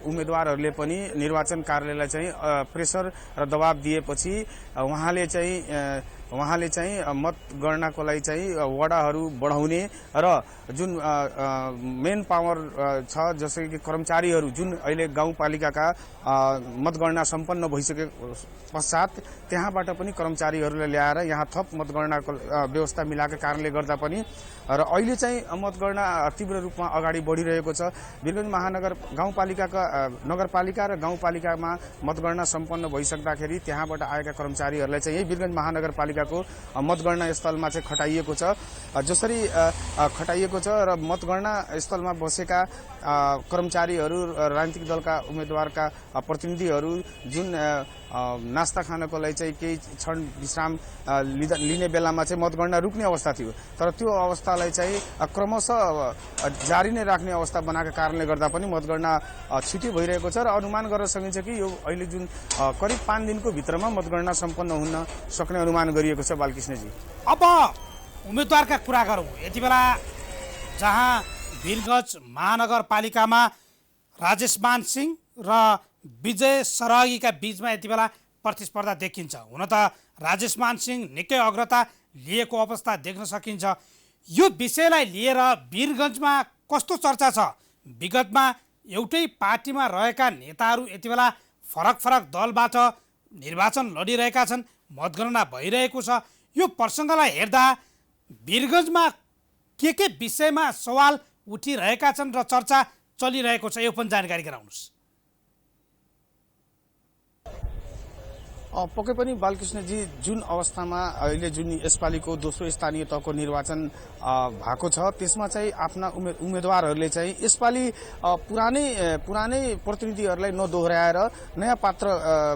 Speaker 5: उम्मेदवारहरूले पनि निर्वाचन कार्यालयलाई चाहिँ प्रेसर र दबाब दिएपछि उहाँले चाहिँ उहाँले चाहिँ मतगणनाको लागि चाहिँ वडाहरू बढाउने र जुन मेन पावर छ जसै कि कर्मचारीहरू जुन अहिले गाउँपालिकाका मतगणना सम्पन्न भइसके पश्चात त्यहाँबाट पनि कर्मचारीहरूलाई ल्याएर यहाँ थप मतगणनाको व्यवस्था मिलाएको कारणले गर्दा पनि र अहिले चाहिँ मतगणना तीव्र रूपमा अगाडि बढिरहेको छ। वीरगञ्ज महानगर गाउँपालिकाका नगरपालिका र गाउँपालिकामा मतगणना सम्पन्न भइसक्दाखेरि त्यहाँबाट आएका कर्मचारीहरूलाई चाहिँ यही वीरगञ्ज महानगरपालिकाको मतगणना स्थलमा चाहिँ खटाइएको छ। जसरी खटाइएको छ र मतगणना स्थलमा बसेका कर्मचारीहरू राजनीतिक दलका उम्मेदवारका प्रतिनिधिहरू जुन नास्ता खानको लागि चाहिँ केही क्षण विश्राम लिने बेलामा चाहिँ मतगणना रुक्ने अवस्था थियो, तर त्यो अवस्थालाई चाहिँ क्रमशः जारी नै राख्ने अवस्था बनाएको कारणले गर्दा पनि मतगणना छिटो भइरहेको छ र अनुमान गर्न सकिन्छ कि यो अहिले जुन करिब 5 दिनको भित्रमा मतगणना सम्पन्न हुन सक्ने अनुमान गरिएको छ। बालकृष्णजी,
Speaker 1: अब उम्मेदवारका कुरा गरौँ। यति बेला जहाँ वीरगञ्ज महानगरपालिकामा राजेशमान सिंह र विजय सरगीका बीचमा यति बेला प्रतिस्पर्धा देखिन्छ। हुन त राजेशमान सिंह निकै अग्रता लिएको अवस्था देख्न सकिन्छ। यो विषयलाई लिएर वीरगञ्जमा कस्तो चर्चा छ? विगतमा एउटै पार्टीमा रहेका नेताहरू यति बेला फरक फरक दलबाट निर्वाचन लडिरहेका छन्, मतगणना भइरहेको छ। यो प्रसङ्गलाई हेर्दा वीरगञ्जमा के विषयमा सवाल उठिरहेका छन् र चर्चा चलिरहेको छ, यो पनि जानकारी गराउनुहोस्।
Speaker 5: पक्कै पनि बालकृष्णजी, जुन अवस्थामा अहिले जुन यसपालिको दोस्रो स्थानीय तहको निर्वाचन भएको छ त्यसमा चाहिँ आफ्ना उम्मेदवारहरूले चाहिँ यसपालि पुरानै प्रतिनिधिहरूलाई नदोहोऱ्याएर नयाँ पात्र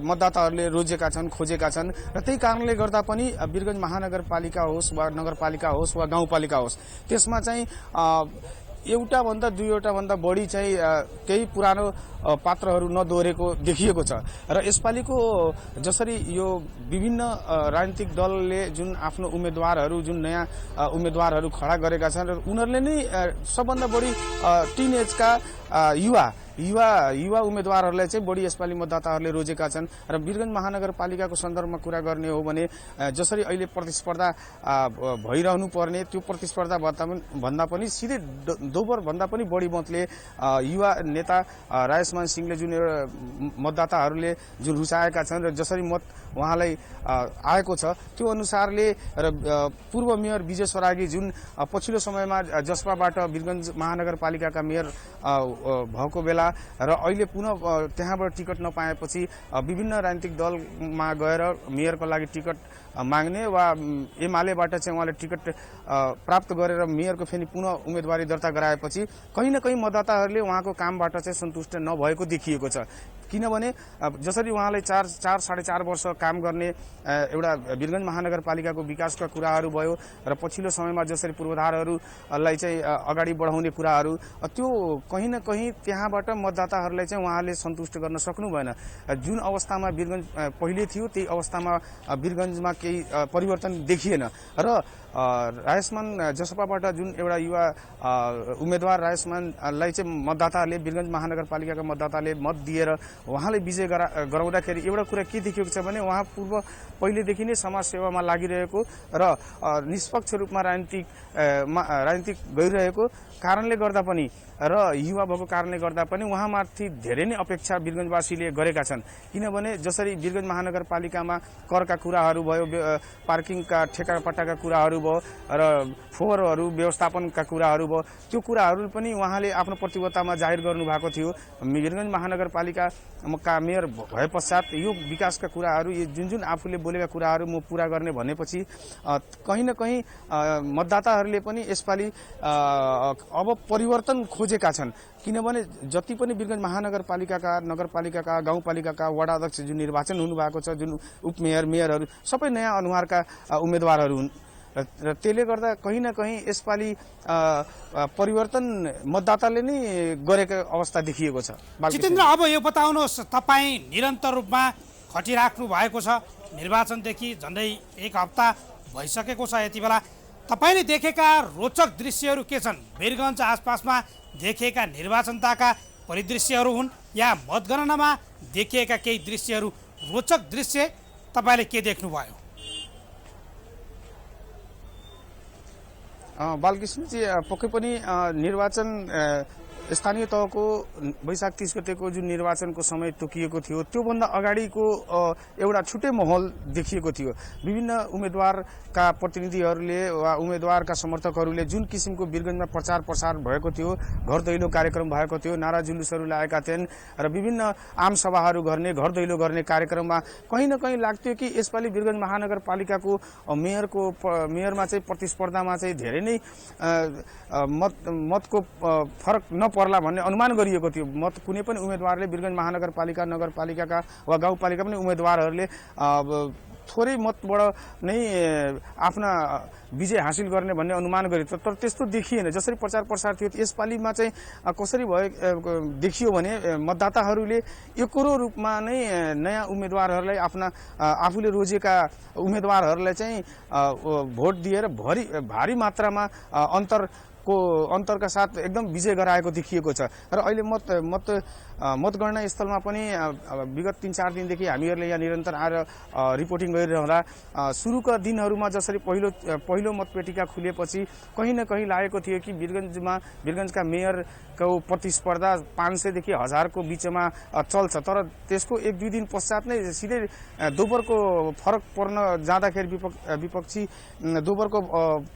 Speaker 5: मतदाताहरूले रोजेका छन्, खोजेका छन् र त्यही कारणले गर्दा पनि वीरगञ्ज महानगरपालिका होस् वा नगरपालिका होस् वा गाउँपालिका होस् त्यसमा चाहिँ एउटा भन्दा दुईवटा भन्दा बढी चाहिँ केही पुरानो पात्रहरू नदोहोरेको देखिएको छ र यसपालिको जसरी यो विभिन्न राजनीतिक दलले जुन आफ्नो उम्मेदवारहरू जुन नयाँ उम्मेदवारहरू खडा गरेका छन् र उनीहरूले नै सबभन्दा बढी टिनेजका युवा उम्मेदवारहरूलाई चाहिँ बढी यसपालि मतदाताहरूले रोजेका छन् र वीरगञ्ज महानगरपालिकाको सन्दर्भमा कुरा गर्ने हो भने जसरी अहिले प्रतिस्पर्धा भइरहनु पर्ने त्यो प्रतिस्पर्धा भन्दा पनि सिधै दोब्बर भन्दा पनि बढी मतले युवा नेता राजेशमान सिंहले जुन मतदाताहरूले जुन रुचाएका छन् र जसरी मत उहाँलाई आएको छ त्यो अनुसारले र पूर्व मेयर विजय सरागी जुन पछिल्लो समयमा जसपाबाट वीरगञ्ज महानगरपालिकाका मेयर भएको बेला र अहिले पुनः त्यहाँबाट टिकट नपाएपछि विभिन्न राजनीतिक दलमा गएर मेयरको लागि टिकट माग्ने वा एमालेबाट चाहिँ उहाँले टिकट प्राप्त गरेर मेयरको फेरि पुनः उम्मेदवारी दर्ता गराएपछि कहीँ न कहीँ मतदाताहरूले उहाँको कामबाट चाहिँ सन्तुष्ट नभएको देखिएको छ। किनभने जसरी उहाँले 4.5 वर्ष काम गर्ने एउटा वीरगञ्ज महानगरपालिकाको विकासका कुराहरू भयो र पछिल्लो समयमा जसरी पूर्वाधारहरूलाई चाहिँ अगाडि बढाउने कुराहरू त्यो कहीँ न कहीँ त्यहाँबाट मतदाताहरूलाई चाहिँ उहाँले सन्तुष्ट गर्न सक्नु भएन। जुन अवस्थामा वीरगञ्ज पहिले थियो त्यही अवस्थामा वीरगञ्जमा केही परिवर्तन देखिएन र राजेशमान जसपाबाट जुन एउटा युवा उम्मेदवार राजेशमानलाई चाहिँ मतदाताहरूले वीरगञ्ज महानगरपालिकाका मतदाताले मत दिएर उहाँले विजय गराउँदाखेरि एउटा कुरा के देखिएको छ भने उहाँ पहिलेदेखि नै समाजसेवामा लागिरहेको र निष्पक्ष रूपमा राजनीतिक गरिरहेको कारणले गर्दा पनि र युवा भएको कारणले गर्दा पनि उहाँमाथि धेरै नै अपेक्षा वीरगञ्जवासीले गरेका छन्। किनभने जसरी वीरगञ्ज महानगरपालिकामा करका कुराहरू भयो, पार्किङका ठेकापट्टाका कुराहरू भयो र फोहोरहरू व्यवस्थापनका कुराहरू भयो, त्यो कुराहरू पनि उहाँले आफ्नो प्रतिबद्धतामा जाहेर गर्नुभएको थियो। वीरगञ्ज महानगरपालिकाका मेयर भए पश्चात यो विकासका कुराहरू जुन आफूले बोलेका कुराहरू म पूरा गर्ने भनेपछि कहीँ न कहीँ मतदाताहरूले पनि यसपालि अब परिवर्तन खोजेका छन्। किनभने जति पनि वीरगञ्ज महानगरपालिकाका नगरपालिकाका गाउँपालिकाका वडा अध्यक्ष जुन निर्वाचन हुनुभएको छ, जुन उपमेयर मेयरहरू सबै नयाँ अनुहारका उम्मेदवारहरू हुन् र त्यसले गर्दा कहीँ न कहीँ यसपालि परिवर्तन मतदाताले नै गरेको अवस्था देखिएको छ।
Speaker 1: जितेन्द्र, अब यो बताउनुहोस्, तपाईँ निरन्तर रूपमा खटिराख्नु भएको छ, निर्वाचनदेखि झन्डै 1 हप्ता भइसकेको छ। यति बेला तपाईले देखेका रोचक दृश्यहरू के छन्? वीरगञ्ज आसपासमा देखिएका निर्वाचनताका परिदृश्यहरू हुन् या मतगणनामा देखिएका केही दृश्यहरू, रोचक दृश्य तपाईले के देख्नुभयो?
Speaker 5: बालकृष्णजी पक्कै पनि निर्वाचन स्थानीय तहको वैशाख 30 गतेको जुन निर्वाचनको समय तोकिएको थियो त्योभन्दा अगाडिको एउटा छुट्टै माहौल देखिएको थियो। विभिन्न उम्मेदवारका प्रतिनिधिहरूले वा उम्मेदवारका समर्थकहरूले जुन किसिमको वीरगञ्जमा प्रचार प्रसार भएको थियो, घर दैलो कार्यक्रम भएको थियो, नारा जुलुसहरू लागेका थिएन र विभिन्न आम सभाहरू गर्ने, घर दैलो गर्ने कार्यक्रममा कहीँ न कहीँ लाग्थ्यो कि यसपालि वीरगञ्ज महानगरपालिकाको मेयरमा चाहिँ प्रतिस्पर्धामा चाहिँ धेरै नै मतको फरक नपर्ला भन्ने अनुमान गरिएको थियो। मत कुनै पनि उम्मेदवारले वीरगञ्ज महानगरपालिका, नगरपालिकाका वा गाउँपालिका पनि उम्मेदवारहरूले थोरै मतबाट नै आफ्ना विजय हासिल गर्ने भन्ने अनुमान गरियो, तर त्यस्तो देखिएन। जसरी प्रचार प्रसार थियो यसपालिमा चाहिँ कसरी देखियो भने मतदाताहरूले एकरो रूपमा नै नयाँ उम्मेदवारहरूलाई आफ्ना आफूले रोजेका उम्मेदवारहरूलाई चाहिँ भोट दिएर भारी मात्रामा अन्तरका साथ एकदम विजय गराएको देखिएको छ। र अहिले मतगणना स्थलमा पनि विगत 3-4 दिनदेखि हामीहरूले यहाँ निरन्तर आएर रिपोर्टिङ गरिरहँदा सुरुका दिनहरूमा जसरी पहिलो मतपेटिका खुलेपछि कहीँ न कहीँ लागेको थियो कि वीरगञ्जका मेयरको प्रतिस्पर्धा 500 देखि 1000 को बिचमा चल्छ, तर त्यसको 1-2 दिन पश्चात नै सिधै दोब्बरको फरक पर्न जाँदाखेरि विपक्षी दोब्बरको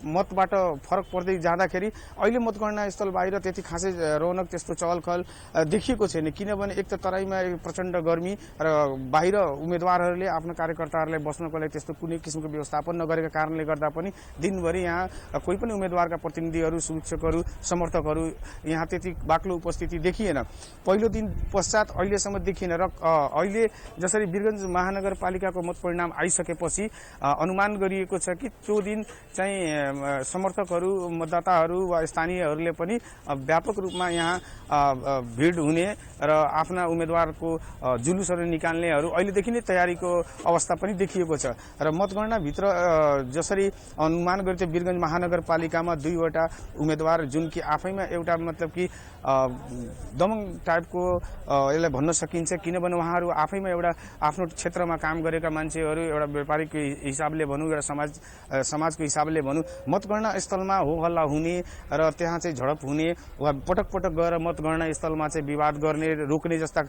Speaker 5: मतबाट फरक पर्दै जाँदाखेरि अहिले मतगणना स्थल बाहिर त्यति खासै रौनक त्यस्तो चहलखहल देखिएको छैन। किनभने एक त तराईमा प्रचण्ड गर्मी र बाहिर उम्मेदवारहरूले आफ्नो कार्यकर्ताहरूलाई बस्नको लागि त्यस्तो कुनै किसिमको व्यवस्थापन नगरेका कारणले गर्दा पनि दिनभरि यहाँ कोही पनि उम्मेदवारका प्रतिनिधिहरू, समीक्षकहरू, समर्थकहरू यहाँ त्यति बाक्लो उपस्थिति देखिएन। पहिलो दिन पश्चात अहिलेसम्म देखिएन र अहिले जसरी वीरगञ्ज महानगरपालिकाको मतपरिणाम आइसकेपछि अनुमान गरिएको छ कि त्यो दिन चाहिँ समर्थकहरू, मतदाताहरू वा स्थानीयहरूले पनि व्यापक रूपमा यहाँ भिड हुने र आफ्ना उम्मेदवारको जुलुसहरू निकाल्नेहरू अहिलेदेखि नै तयारीको अवस्था पनि देखिएको छ। र मतगणनाभित्र जसरी अनुमान गरियो वीरगञ्ज महानगरपालिकामा 2 वटा उम्मेदवार जुन कि आफैमा एउटा मतलब कि दमङ टाइपको यसलाई भन्न सकिन्छ, किनभने उहाँहरू आफैमा एउटा आफ्नो क्षेत्रमा काम गरेका मान्छेहरू, एउटा व्यापारिक हिसाबले भनौँ, एउटा समाजको हिसाबले भनौँ, मतगणना स्थलमा हो हल्ला हुने र त्यहाँ चाहिँ झडप हुने वा पटक पटक गएर मतगणना स्थलमा चाहिँ विवाद गर्ने, रोक्ने जस्ता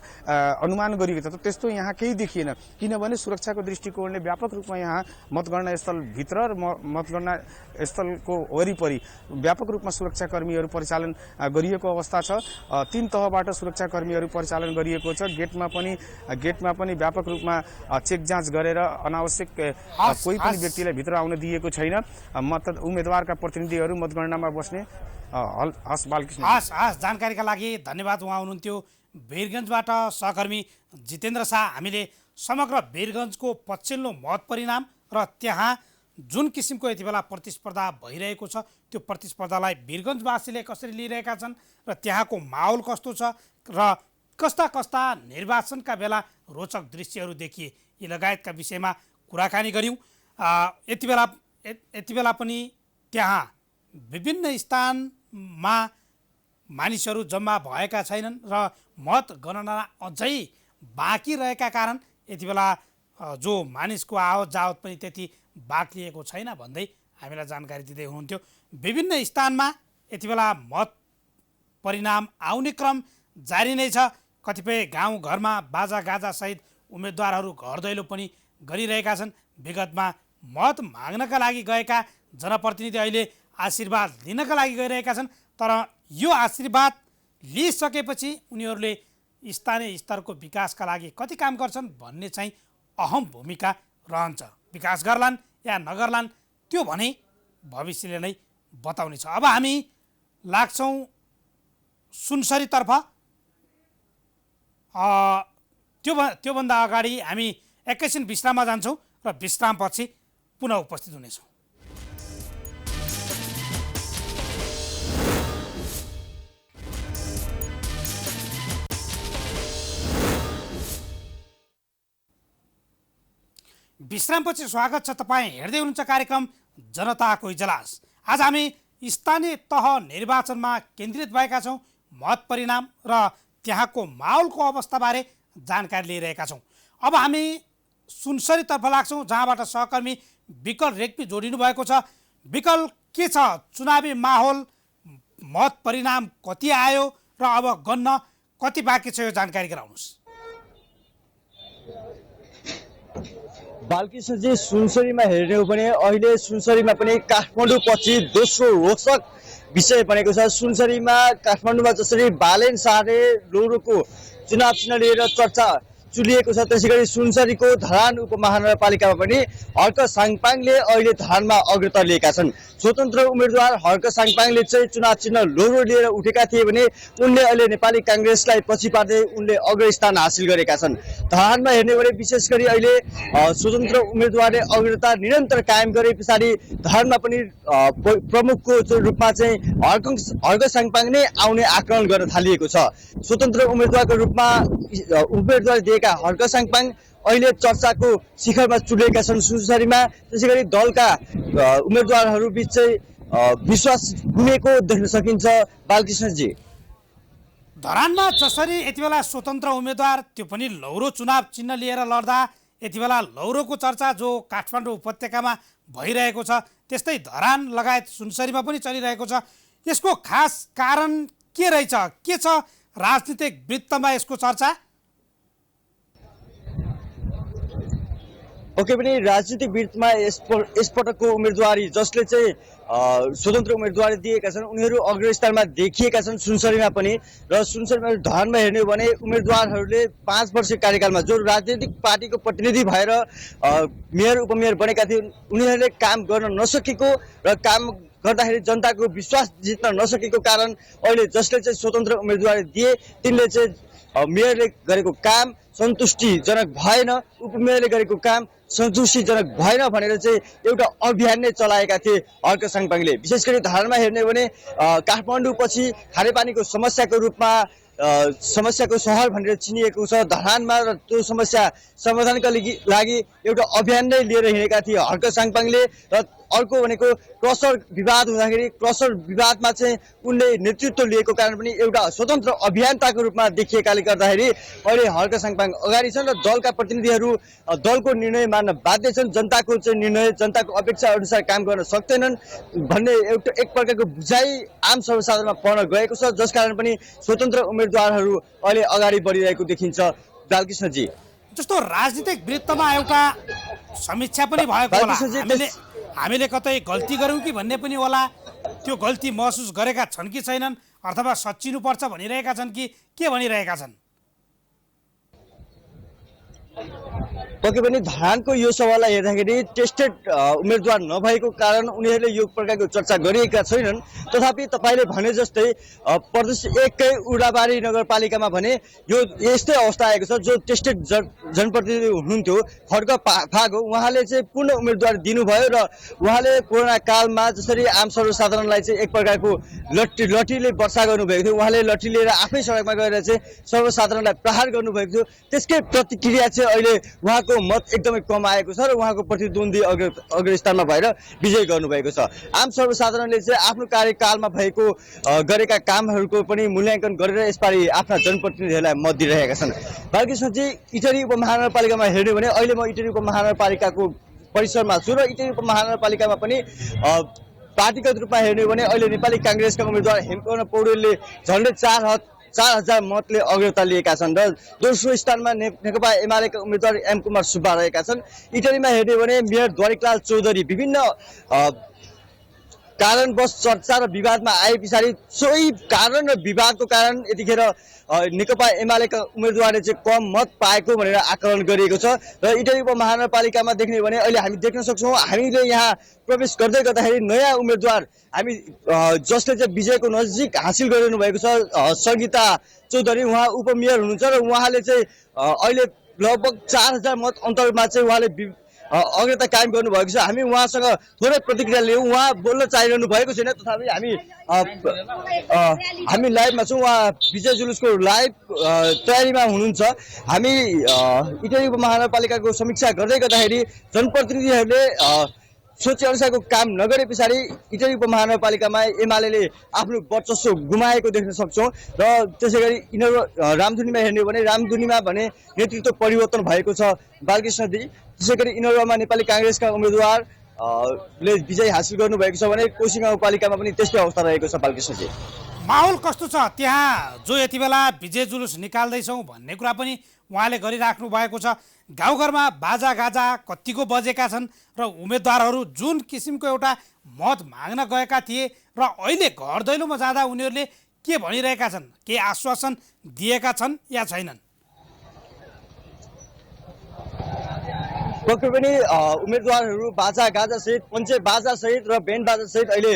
Speaker 5: अनुमान गरिएको छ। त्यस्तो यहाँ केही देखिएन, किनभने सुरक्षाको दृष्टिकोणले व्यापक रूपमा यहाँ मतगणना स्थलभित्र र मतगणना स्थलको वरिपरि व्यापक रूपमा सुरक्षाकर्मीहरू परिचालन गरिएको अवस्था छ। 3 तहबाट सुरक्षाकर्मीहरू परिचालन गरिएको छ। गेटमा पनि व्यापक रूपमा चेक जाँच गरेर अनावश्यक कोही पनि व्यक्तिलाई भित्र आउन दिएको छैन। उम्मेदवारका प्रतिनिधिहरू मतगणनामा बस्ने बालकृष्ण।
Speaker 1: हस्, जानकारीका लागि धन्यवाद। उहाँ हुनुहुन्थ्यो वीरगञ्जबाट सहकर्मी जितेन्द्र शाह। हामीले समग्र वीरगञ्जको पछिल्लो मत परिणाम र त्यहाँ जुन किसिमको यति बेला प्रतिस्पर्धा भइरहेको छ त्यो प्रतिस्पर्धालाई वीरगञ्जवासीले कसरी लिइरहेका छन् र त्यहाँको माहौल कस्तो छ र कस्ता निर्वाचनका बेला रोचक दृश्यहरू देखिए, यी लगायतका विषयमा कुराकानी गऱ्यौँ। यति बेला पनि त्यहाँ विभिन्न स्थानमा मानिसहरू जम्मा भएका छैनन् र मतगणना अझै बाँकी रहेका कारण यति बेला जो मानिसको आवत जावत पनि त्यति बाक्लिएको छैन भन्दै हामीलाई जानकारी दिँदै हुनुहुन्थ्यो। विभिन्न स्थानमा यति बेला मत परिणाम आउने क्रम जारी नै छ। कतिपय गाउँघरमा बाजागाजासहित उम्मेदवारहरू घर दैलो पनि गरिरहेका छन्। विगतमा मत माग्नका लागि गएका जनप्रतिनिधि अहिले आशीर्वाद लिनका लागि गइरहेका छन्, तर यो आशीर्वाद लिइसकेपछि उनीहरूले स्थानीय स्तरको विकासका लागि कति काम गर्छन् भन्ने चाहिँ अहम भूमिका रहन्छ। विकास गर्लान् या नगर्लान् त्यो भने भविष्यले नै बताउने छ। अब हामी लाग्छौँ सुनसरीतर्फ। त्योभन्दा अगाडि हामी एकैछिन विश्राममा जान्छौँ र विश्रामपछि पुनः उपस्थित हुनेछौँ। विश्रामपछि स्वागत छ। तपाईँ हेर्दै हुनुहुन्छ कार्यक्रम जनताको इजलास। आज हामी स्थानीय तह निर्वाचनमा केन्द्रित भएका छौँ। मत परिणाम र त्यहाँको माहौलको अवस्थाबारे जानकारी लिइरहेका छौँ। अब हामी सुनसरीतर्फ लाग्छौँ, जहाँबाट सहकर्मी विकल रेग्मी जोडिनु भएको छ। विकल, के छ चुनावी माहौल, मत परिणाम कति आयो र अब गन्न कति बाँकी छ, यो जानकारी गराउनुहोस्।
Speaker 6: बालकृष्णजी, सुनसरीमा हेर्ने हो भने अहिले सुनसरीमा पनि काठमाडौँ पछि दोस्रो रोचक विषय बनेको छ। सुनसरीमा काठमाडौँमा जसरी बालेन शाहले लौरोको चुनाव चिन्ह लिएर चर्चा चुलिएको छ, त्यसै गरी सुनसरीको धरान उपमहानगरपालिकामा पनि हर्क साङपाङले अहिले धरानमा अग्रता लिएका छन्। स्वतन्त्र उम्मेदवार हर्क साङपाङले चाहिँ चुनाव चिन्ह लौरो लिएर उठेका थिए भने उनले अहिले नेपाली काङ्ग्रेसलाई पछि पार्दै उनले अग्रस्थान हासिल गरेका छन्। धरानमा हेर्ने भने विशेष गरी अहिले स्वतन्त्र उम्मेदवारले अग्रता निरन्तर कायम गरे पछाडि धरानमा पनि प्रमुखको रूपमा चाहिँ हर्क साङपाङ नै आउने आक्रमण गर्न थालिएको छ। स्वतन्त्र उम्मेदवारको रूपमा उम्मेदवार दिएका हर्क साङपाङ अहिले चर्चाको शिखरमा चुलेका छन् सुनसरीमा। त्यसै गरी दलका उम्मेदवारहरू बीच चाहिँ विश्वास गुमेको देख्न सकिन्छ। बालकृष्णजी,
Speaker 1: धरानमा जसरी यति बेला स्वतन्त्र उम्मेदवार त्यो पनि लौरो चुनाव चिन्ह लिएर लड्दा यति बेला लौरोको चर्चा जो काठमाडौँ उपत्यकामा भइरहेको छ, त्यस्तै धरान लगायत सुनसरीमा पनि चलिरहेको छ। यसको खास कारण के रहेछ? के छ राजनीतिक वृत्तमा यसको चर्चा?
Speaker 6: ओके पनि राजनीतिक वृत्तमा यसपटकको उम्मेदवारी जसले चाहिँ स्वतन्त्र उम्मेदवारी दिएका छन् उनीहरू अग्रस्थानमा देखिएका छन् सुनसरीमा पनि। र सुनसरीमा धरानमा हेर्ने हो भने उम्मेदवारहरूले 5 वर्षीय कार्यकालमा जो राजनीतिक पार्टीको प्रतिनिधि भएर मेयर उपमेयर बनेका थिए उनीहरूले काम गर्न नसकेको र काम गर्दाखेरि जनताको विश्वास जित्न नसकेको कारण अहिले जसले चाहिँ स्वतन्त्र उम्मेदवारी दिए तिनले चाहिँ मेयरले गरेको काम सन्तुष्टिजनक भएन, उपमेयरले गरेको काम सन्तुष्टिजनक भएन भनेर चाहिँ एउटा अभियान नै चलाएका थिए हर्क साङपाङले। विशेष गरी धरानमा हेर्ने हो भने काठमाडौँ पछि खानेपानीको समस्याको रूपमा समस्याको सहर भनेर चिनिएको छ धरानमा, र त्यो समस्या समाधानका लागि एउटा अभियान नै लिएर हिँडेका थिए हर्क साङपाङले। र अर्को भनेको क्रसर विवाद हुँदाखेरि क्रसर विवादमा चाहिँ उनले नेतृत्व लिएको कारण पनि एउटा स्वतन्त्र अभियन्ताको रूपमा देखिएकाले गर्दाखेरि अहिले हर्क साङपाङ अगाडि छन् र दलका प्रतिनिधिहरू दलको निर्णय मान्न बाध्य छन्। जनताको चाहिँ निर्णय, जनताको अपेक्षा अनुसार काम गर्न सक्दैनन् भन्ने एउटा एक प्रकारको बुझाइ आम सर्वसाधारणमा पर्न गएको छ, जसकारण पनि स्वतन्त्र उम्मेदवारहरू अहिले अगाडि बढिरहेको देखिन्छ। बालकृष्णजी,
Speaker 1: जस्तो राजनीतिक वृत्तमा एउटा समीक्षा पनि भएको होला, हामीले कतै गल्ती गऱ्यौँ कि भन्ने पनि होला, त्यो गल्ती महसुस गरेका छन् कि छैनन्, अथवा सच्चिनुपर्छ भनिरहेका छन् कि के भनिरहेका छन्?
Speaker 6: पक्कै पनि धरानको यो सवाललाई हेर्दाखेरि टेस्टेड उम्मेदवार नभएको कारण उनीहरूले यो प्रकारको चर्चा गरिएका छैनन्। तथापि तपाईँले भने जस्तै प्रदेश 1कै उडाबारी नगरपालिकामा भने यो यस्तै अवस्था आएको छ। जो टेस्टेड जनप्रतिनिधि हुनुहुन्थ्यो खड्ग फाग हो, उहाँले चाहिँ पूर्ण उम्मेदवारी दिनुभयो र उहाँले कोरोना कालमा जसरी आम सर्वसाधारणलाई चाहिँ एक प्रकारको लट्ठीले वर्षा गर्नुभएको थियो, उहाँले लट्ठी लिएर आफै सडकमा गएर चाहिँ सर्वसाधारणलाई प्रहार गर्नुभएको थियो। त्यसकै प्रतिक्रिया चाहिँ अहिले उहाँको मत एकदमै कम आएको छ र उहाँको प्रतिद्वन्दी अग्रस्थानमा भएर विजय गर्नुभएको छ। आम सर्वसाधारणले चाहिँ आफ्नो कार्यकालमा भएको गरेका कामहरूको पनि मूल्याङ्कन गरेर यसपालि आफ्ना जनप्रतिनिधिहरूलाई मत दिइरहेका छन्। बालकृष्णजी, इटरी उपमहानगरपालिकामा हेर्ने भने अहिले म इटरी उपमहानगरपालिकाको परिसरमा छु र इटरी उपमहानगरपालिकामा पनि पार्टीगत रूपमा हेर्ने भने अहिले नेपाली काङ्ग्रेसका उम्मेदवार हेमकर्ण पौडेलले झन्डै 4,000 मतले अग्रता लिएका छन् र दोस्रो स्थानमा नेकपा एमालेका उम्मेदवार एम कुमार सुब्बा रहेका छन्। इटरीमा हेर्ने भने मेयर द्वारिकलाल चौधरी विभिन्न कारणवश चर्चा र विवादमा आए पछाडि सोही कारण र विवादको कारण यतिखेर नेकपा एमालेका उम्मेदवारले चाहिँ कम मत पाएको भनेर आकलन गरिएको छ। र इटरी उपमहानगरपालिकामा देख्ने भने अहिले हामी देख्न सक्छौँ, हामीले यहाँ प्रवेश गर्दै गर्दाखेरि नयाँ उम्मेदवार हामी जसले चाहिँ विजयको नजिक हासिल गरिरहनु भएको छ सङ्गीता चौधरी, उहाँ उपमेयर हुनुहुन्छ र उहाँले चाहिँ अहिले लगभग 4,000 मत अन्तरमा चाहिँ उहाँले अग्रता कायम गर्नुभएको छ। हामी उहाँसँग थोरै प्रतिक्रिया लियौँ, उहाँ बोल्न चाहिरहनु भएको छैन, तथापि हामी लाइभमा छौँ, उहाँ विजय जुलुसको लाइभ तयारीमा हुनुहुन्छ। हामी इटरी उपमहानगरपालिकाको समीक्षा गर्दै गर्दाखेरि जनप्रतिनिधिहरूले सोचे अनुसारको काम नगरे पछाडि इटरी उपमहानगरपालिकामा एमाले आफ्नो वर्चस्व गुमाएको देख्न सक्छौँ। र त्यसै गरी यिनीहरू रामधुनीमा हेर्ने हो भने रामधुनीमा भने नेतृत्व परिवर्तन भएको छ बालकृष्णजी। त्यसै गरी यिनीहरूमा नेपाली काङ्ग्रेसका उम्मेदवार ले विजय हासिल गर्नुभएको छ भने कोशी गाउँपालिकामा पनि त्यस्तै अवस्था रहेको छ बालकृष्णजी।
Speaker 1: माहौल कस्तो छ त्यहाँ जो यति बेला विजय जुलुस निकाल्दैछौँ भन्ने कुरा पनि उहाँले गरिराख्नु भएको छ। गाउँघरमा बाजागाजा कतिको बजेका छन् र उम्मेदवारहरू जुन किसिमको एउटा मत माग्न गएका थिए र अहिले घर दैलोमा जाँदा उनीहरूले के भनिरहेका छन्, के आश्वासन दिएका छन् या छैनन्?
Speaker 6: पक्कै पनि उम्मेदवारहरू बाजागाजासहित पञ्चे बाजासहित र ब्यान्ड बाजासहित अहिले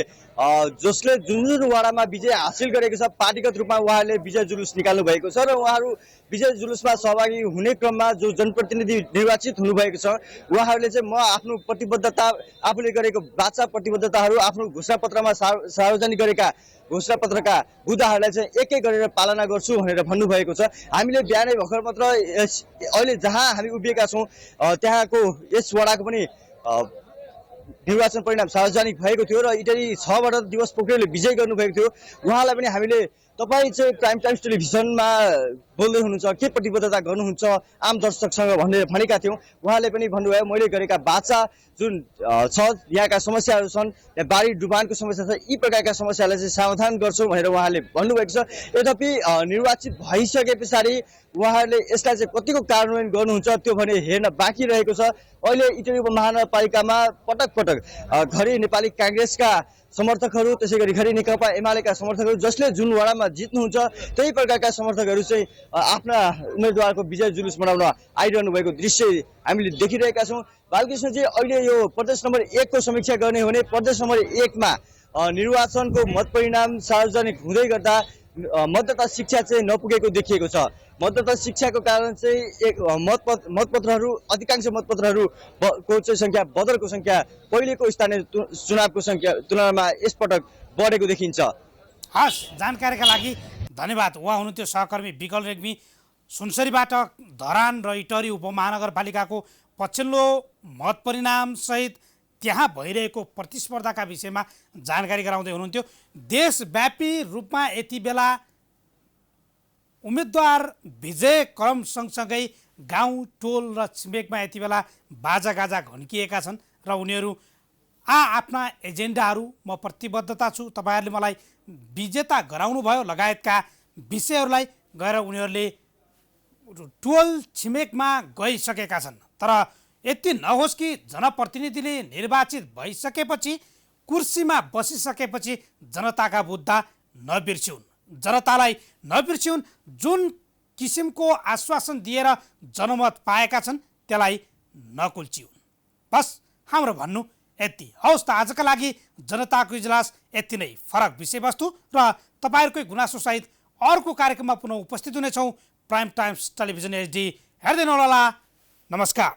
Speaker 6: जसले जुन जुन वडामा विजय हासिल गरेको छ पार्टीगत रूपमा उहाँहरूले विजय जुलुस निकाल्नु भएको छ र उहाँहरू विजय जुलुसमा सहभागी हुने क्रममा जो जनप्रतिनिधि निर्वाचित हुनुभएको छ उहाँहरूले चाहिँ म आफ्नो प्रतिबद्धता आफूले गरेको वाचा प्रतिबद्धताहरू आफ्नो घोषणापत्रमा सार्वजनिक गरेका घोषणापत्रका बुँदाहरूलाई चाहिँ एक एक गरेर पालना गर्छु भनेर भन्नुभएको छ। हामीले बिहानै भर्खर मात्र अहिले जहाँ हामी उभिएका छौँ त्यहाँको यस वडाको पनि निर्वाचन परिणाम सार्वजनिक भएको थियो र इटरी 6बाट दिवस पोखरेलले विजय गर्नुभएको थियो। उहाँलाई पनि हामीले तपाईँ चाहिँ प्राइम टाइम्स टेलिभिजनमा बोल्दै हुनुहुन्छ, के प्रतिबद्धता गर्नुहुन्छ आम दर्शकसँग भनेर भनेका थियौँ। उहाँले पनि भन्नुभयो मैले गरेका वाचा जुन छ यहाँका समस्याहरू छन्, यहाँ बाढी डुबानको समस्या छ, यी प्रकारका समस्यालाई चाहिँ समाधान गर्छौँ भनेर उहाँले भन्नुभएको छ। यद्यपि निर्वाचित भइसके पछाडि उहाँहरूले यसलाई चाहिँ कतिको कार्यान्वयन गर्नुहुन्छ त्यो भने हेर्न बाँकी रहेको छ। अहिले इटरी उपमहानगरपालिकामा पटक पटक घरि नेपाली काङ्ग्रेसका समर्थकहरू त्यसै गरी घरि नेकपा एमालेका समर्थकहरू जसले जुन वडामा जित्नुहुन्छ त्यही प्रकारका समर्थकहरू चाहिँ आफ्ना उम्मेदवारको विजय जुलुस मनाउन आइरहनु भएको दृश्य हामीले देखिरहेका छौँ। बालकृष्णजी अहिले यो प्रदेश नम्बर 1 को समीक्षा गर्ने हो भने प्रदेश नम्बर 1 मा निर्वाचनको मतपरिणाम सार्वजनिक हुँदै गर्दा मतदाता शिक्षा चाहिँ नपुगेको देखिएको छ। मतदाता शिक्षाको कारण चाहिँ मतपत्रहरू अधिकांश मतपत्रहरू को चाहिँ संख्या बदलको संख्या पहिलेको स्थानीय चुनावको संख्या तुलनामा यसपटक बढेको देखिन्छ।
Speaker 1: हस्, जानकारीका लागि धन्यवाद। उहाँ हुनुहुन्थ्यो सहकर्मी विकल रेग्मी सुनसरीबाट धरान र इटरी उपमहानगरपालिकाको पछिल्लो मत परिणाम सहित त्यहाँ भइरहेको प्रतिस्पर्धाका विषयमा जानकारी गराउँदै हुनुहुन्थ्यो। देशव्यापी रूपमा यति बेला उम्मेदवार विजय क्रम सँगसँगै गाउँ टोल र छिमेकमा यति बेला बाजागाजा घन्किएका छन् र उनीहरू आफ्ना एजेन्डाहरू म प्रतिबद्धता छु, तपाईँहरूले मलाई विजेता गराउनु भयो लगायतका विषयहरूलाई गएर उनीहरूले टोल छिमेकमा गइसकेका छन्। तर यति नहोस् कि जनप्रतिनिधिले निर्वाचित भइसकेपछि कुर्सीमा बसिसकेपछि जनताका मुद्दा नबिर्सिउन्, जनतालाई नबिर्सिउन्। जुन किसिमको आश्वासन दिएर जनमत पाएका छन् त्यसलाई नकुल्चिउन्। बस हाम्रो भन्नु यति। हवस् त, आजका लागि जनताको इजलास यति नै। फरक विषयवस्तु र तपाईँहरूकै गुनासोसहित अर्को कार्यक्रममा पुनः उपस्थित हुनेछौँ। प्राइम टाइम्स टेलिभिजन HD हेर्दै नहोला। नमस्कार।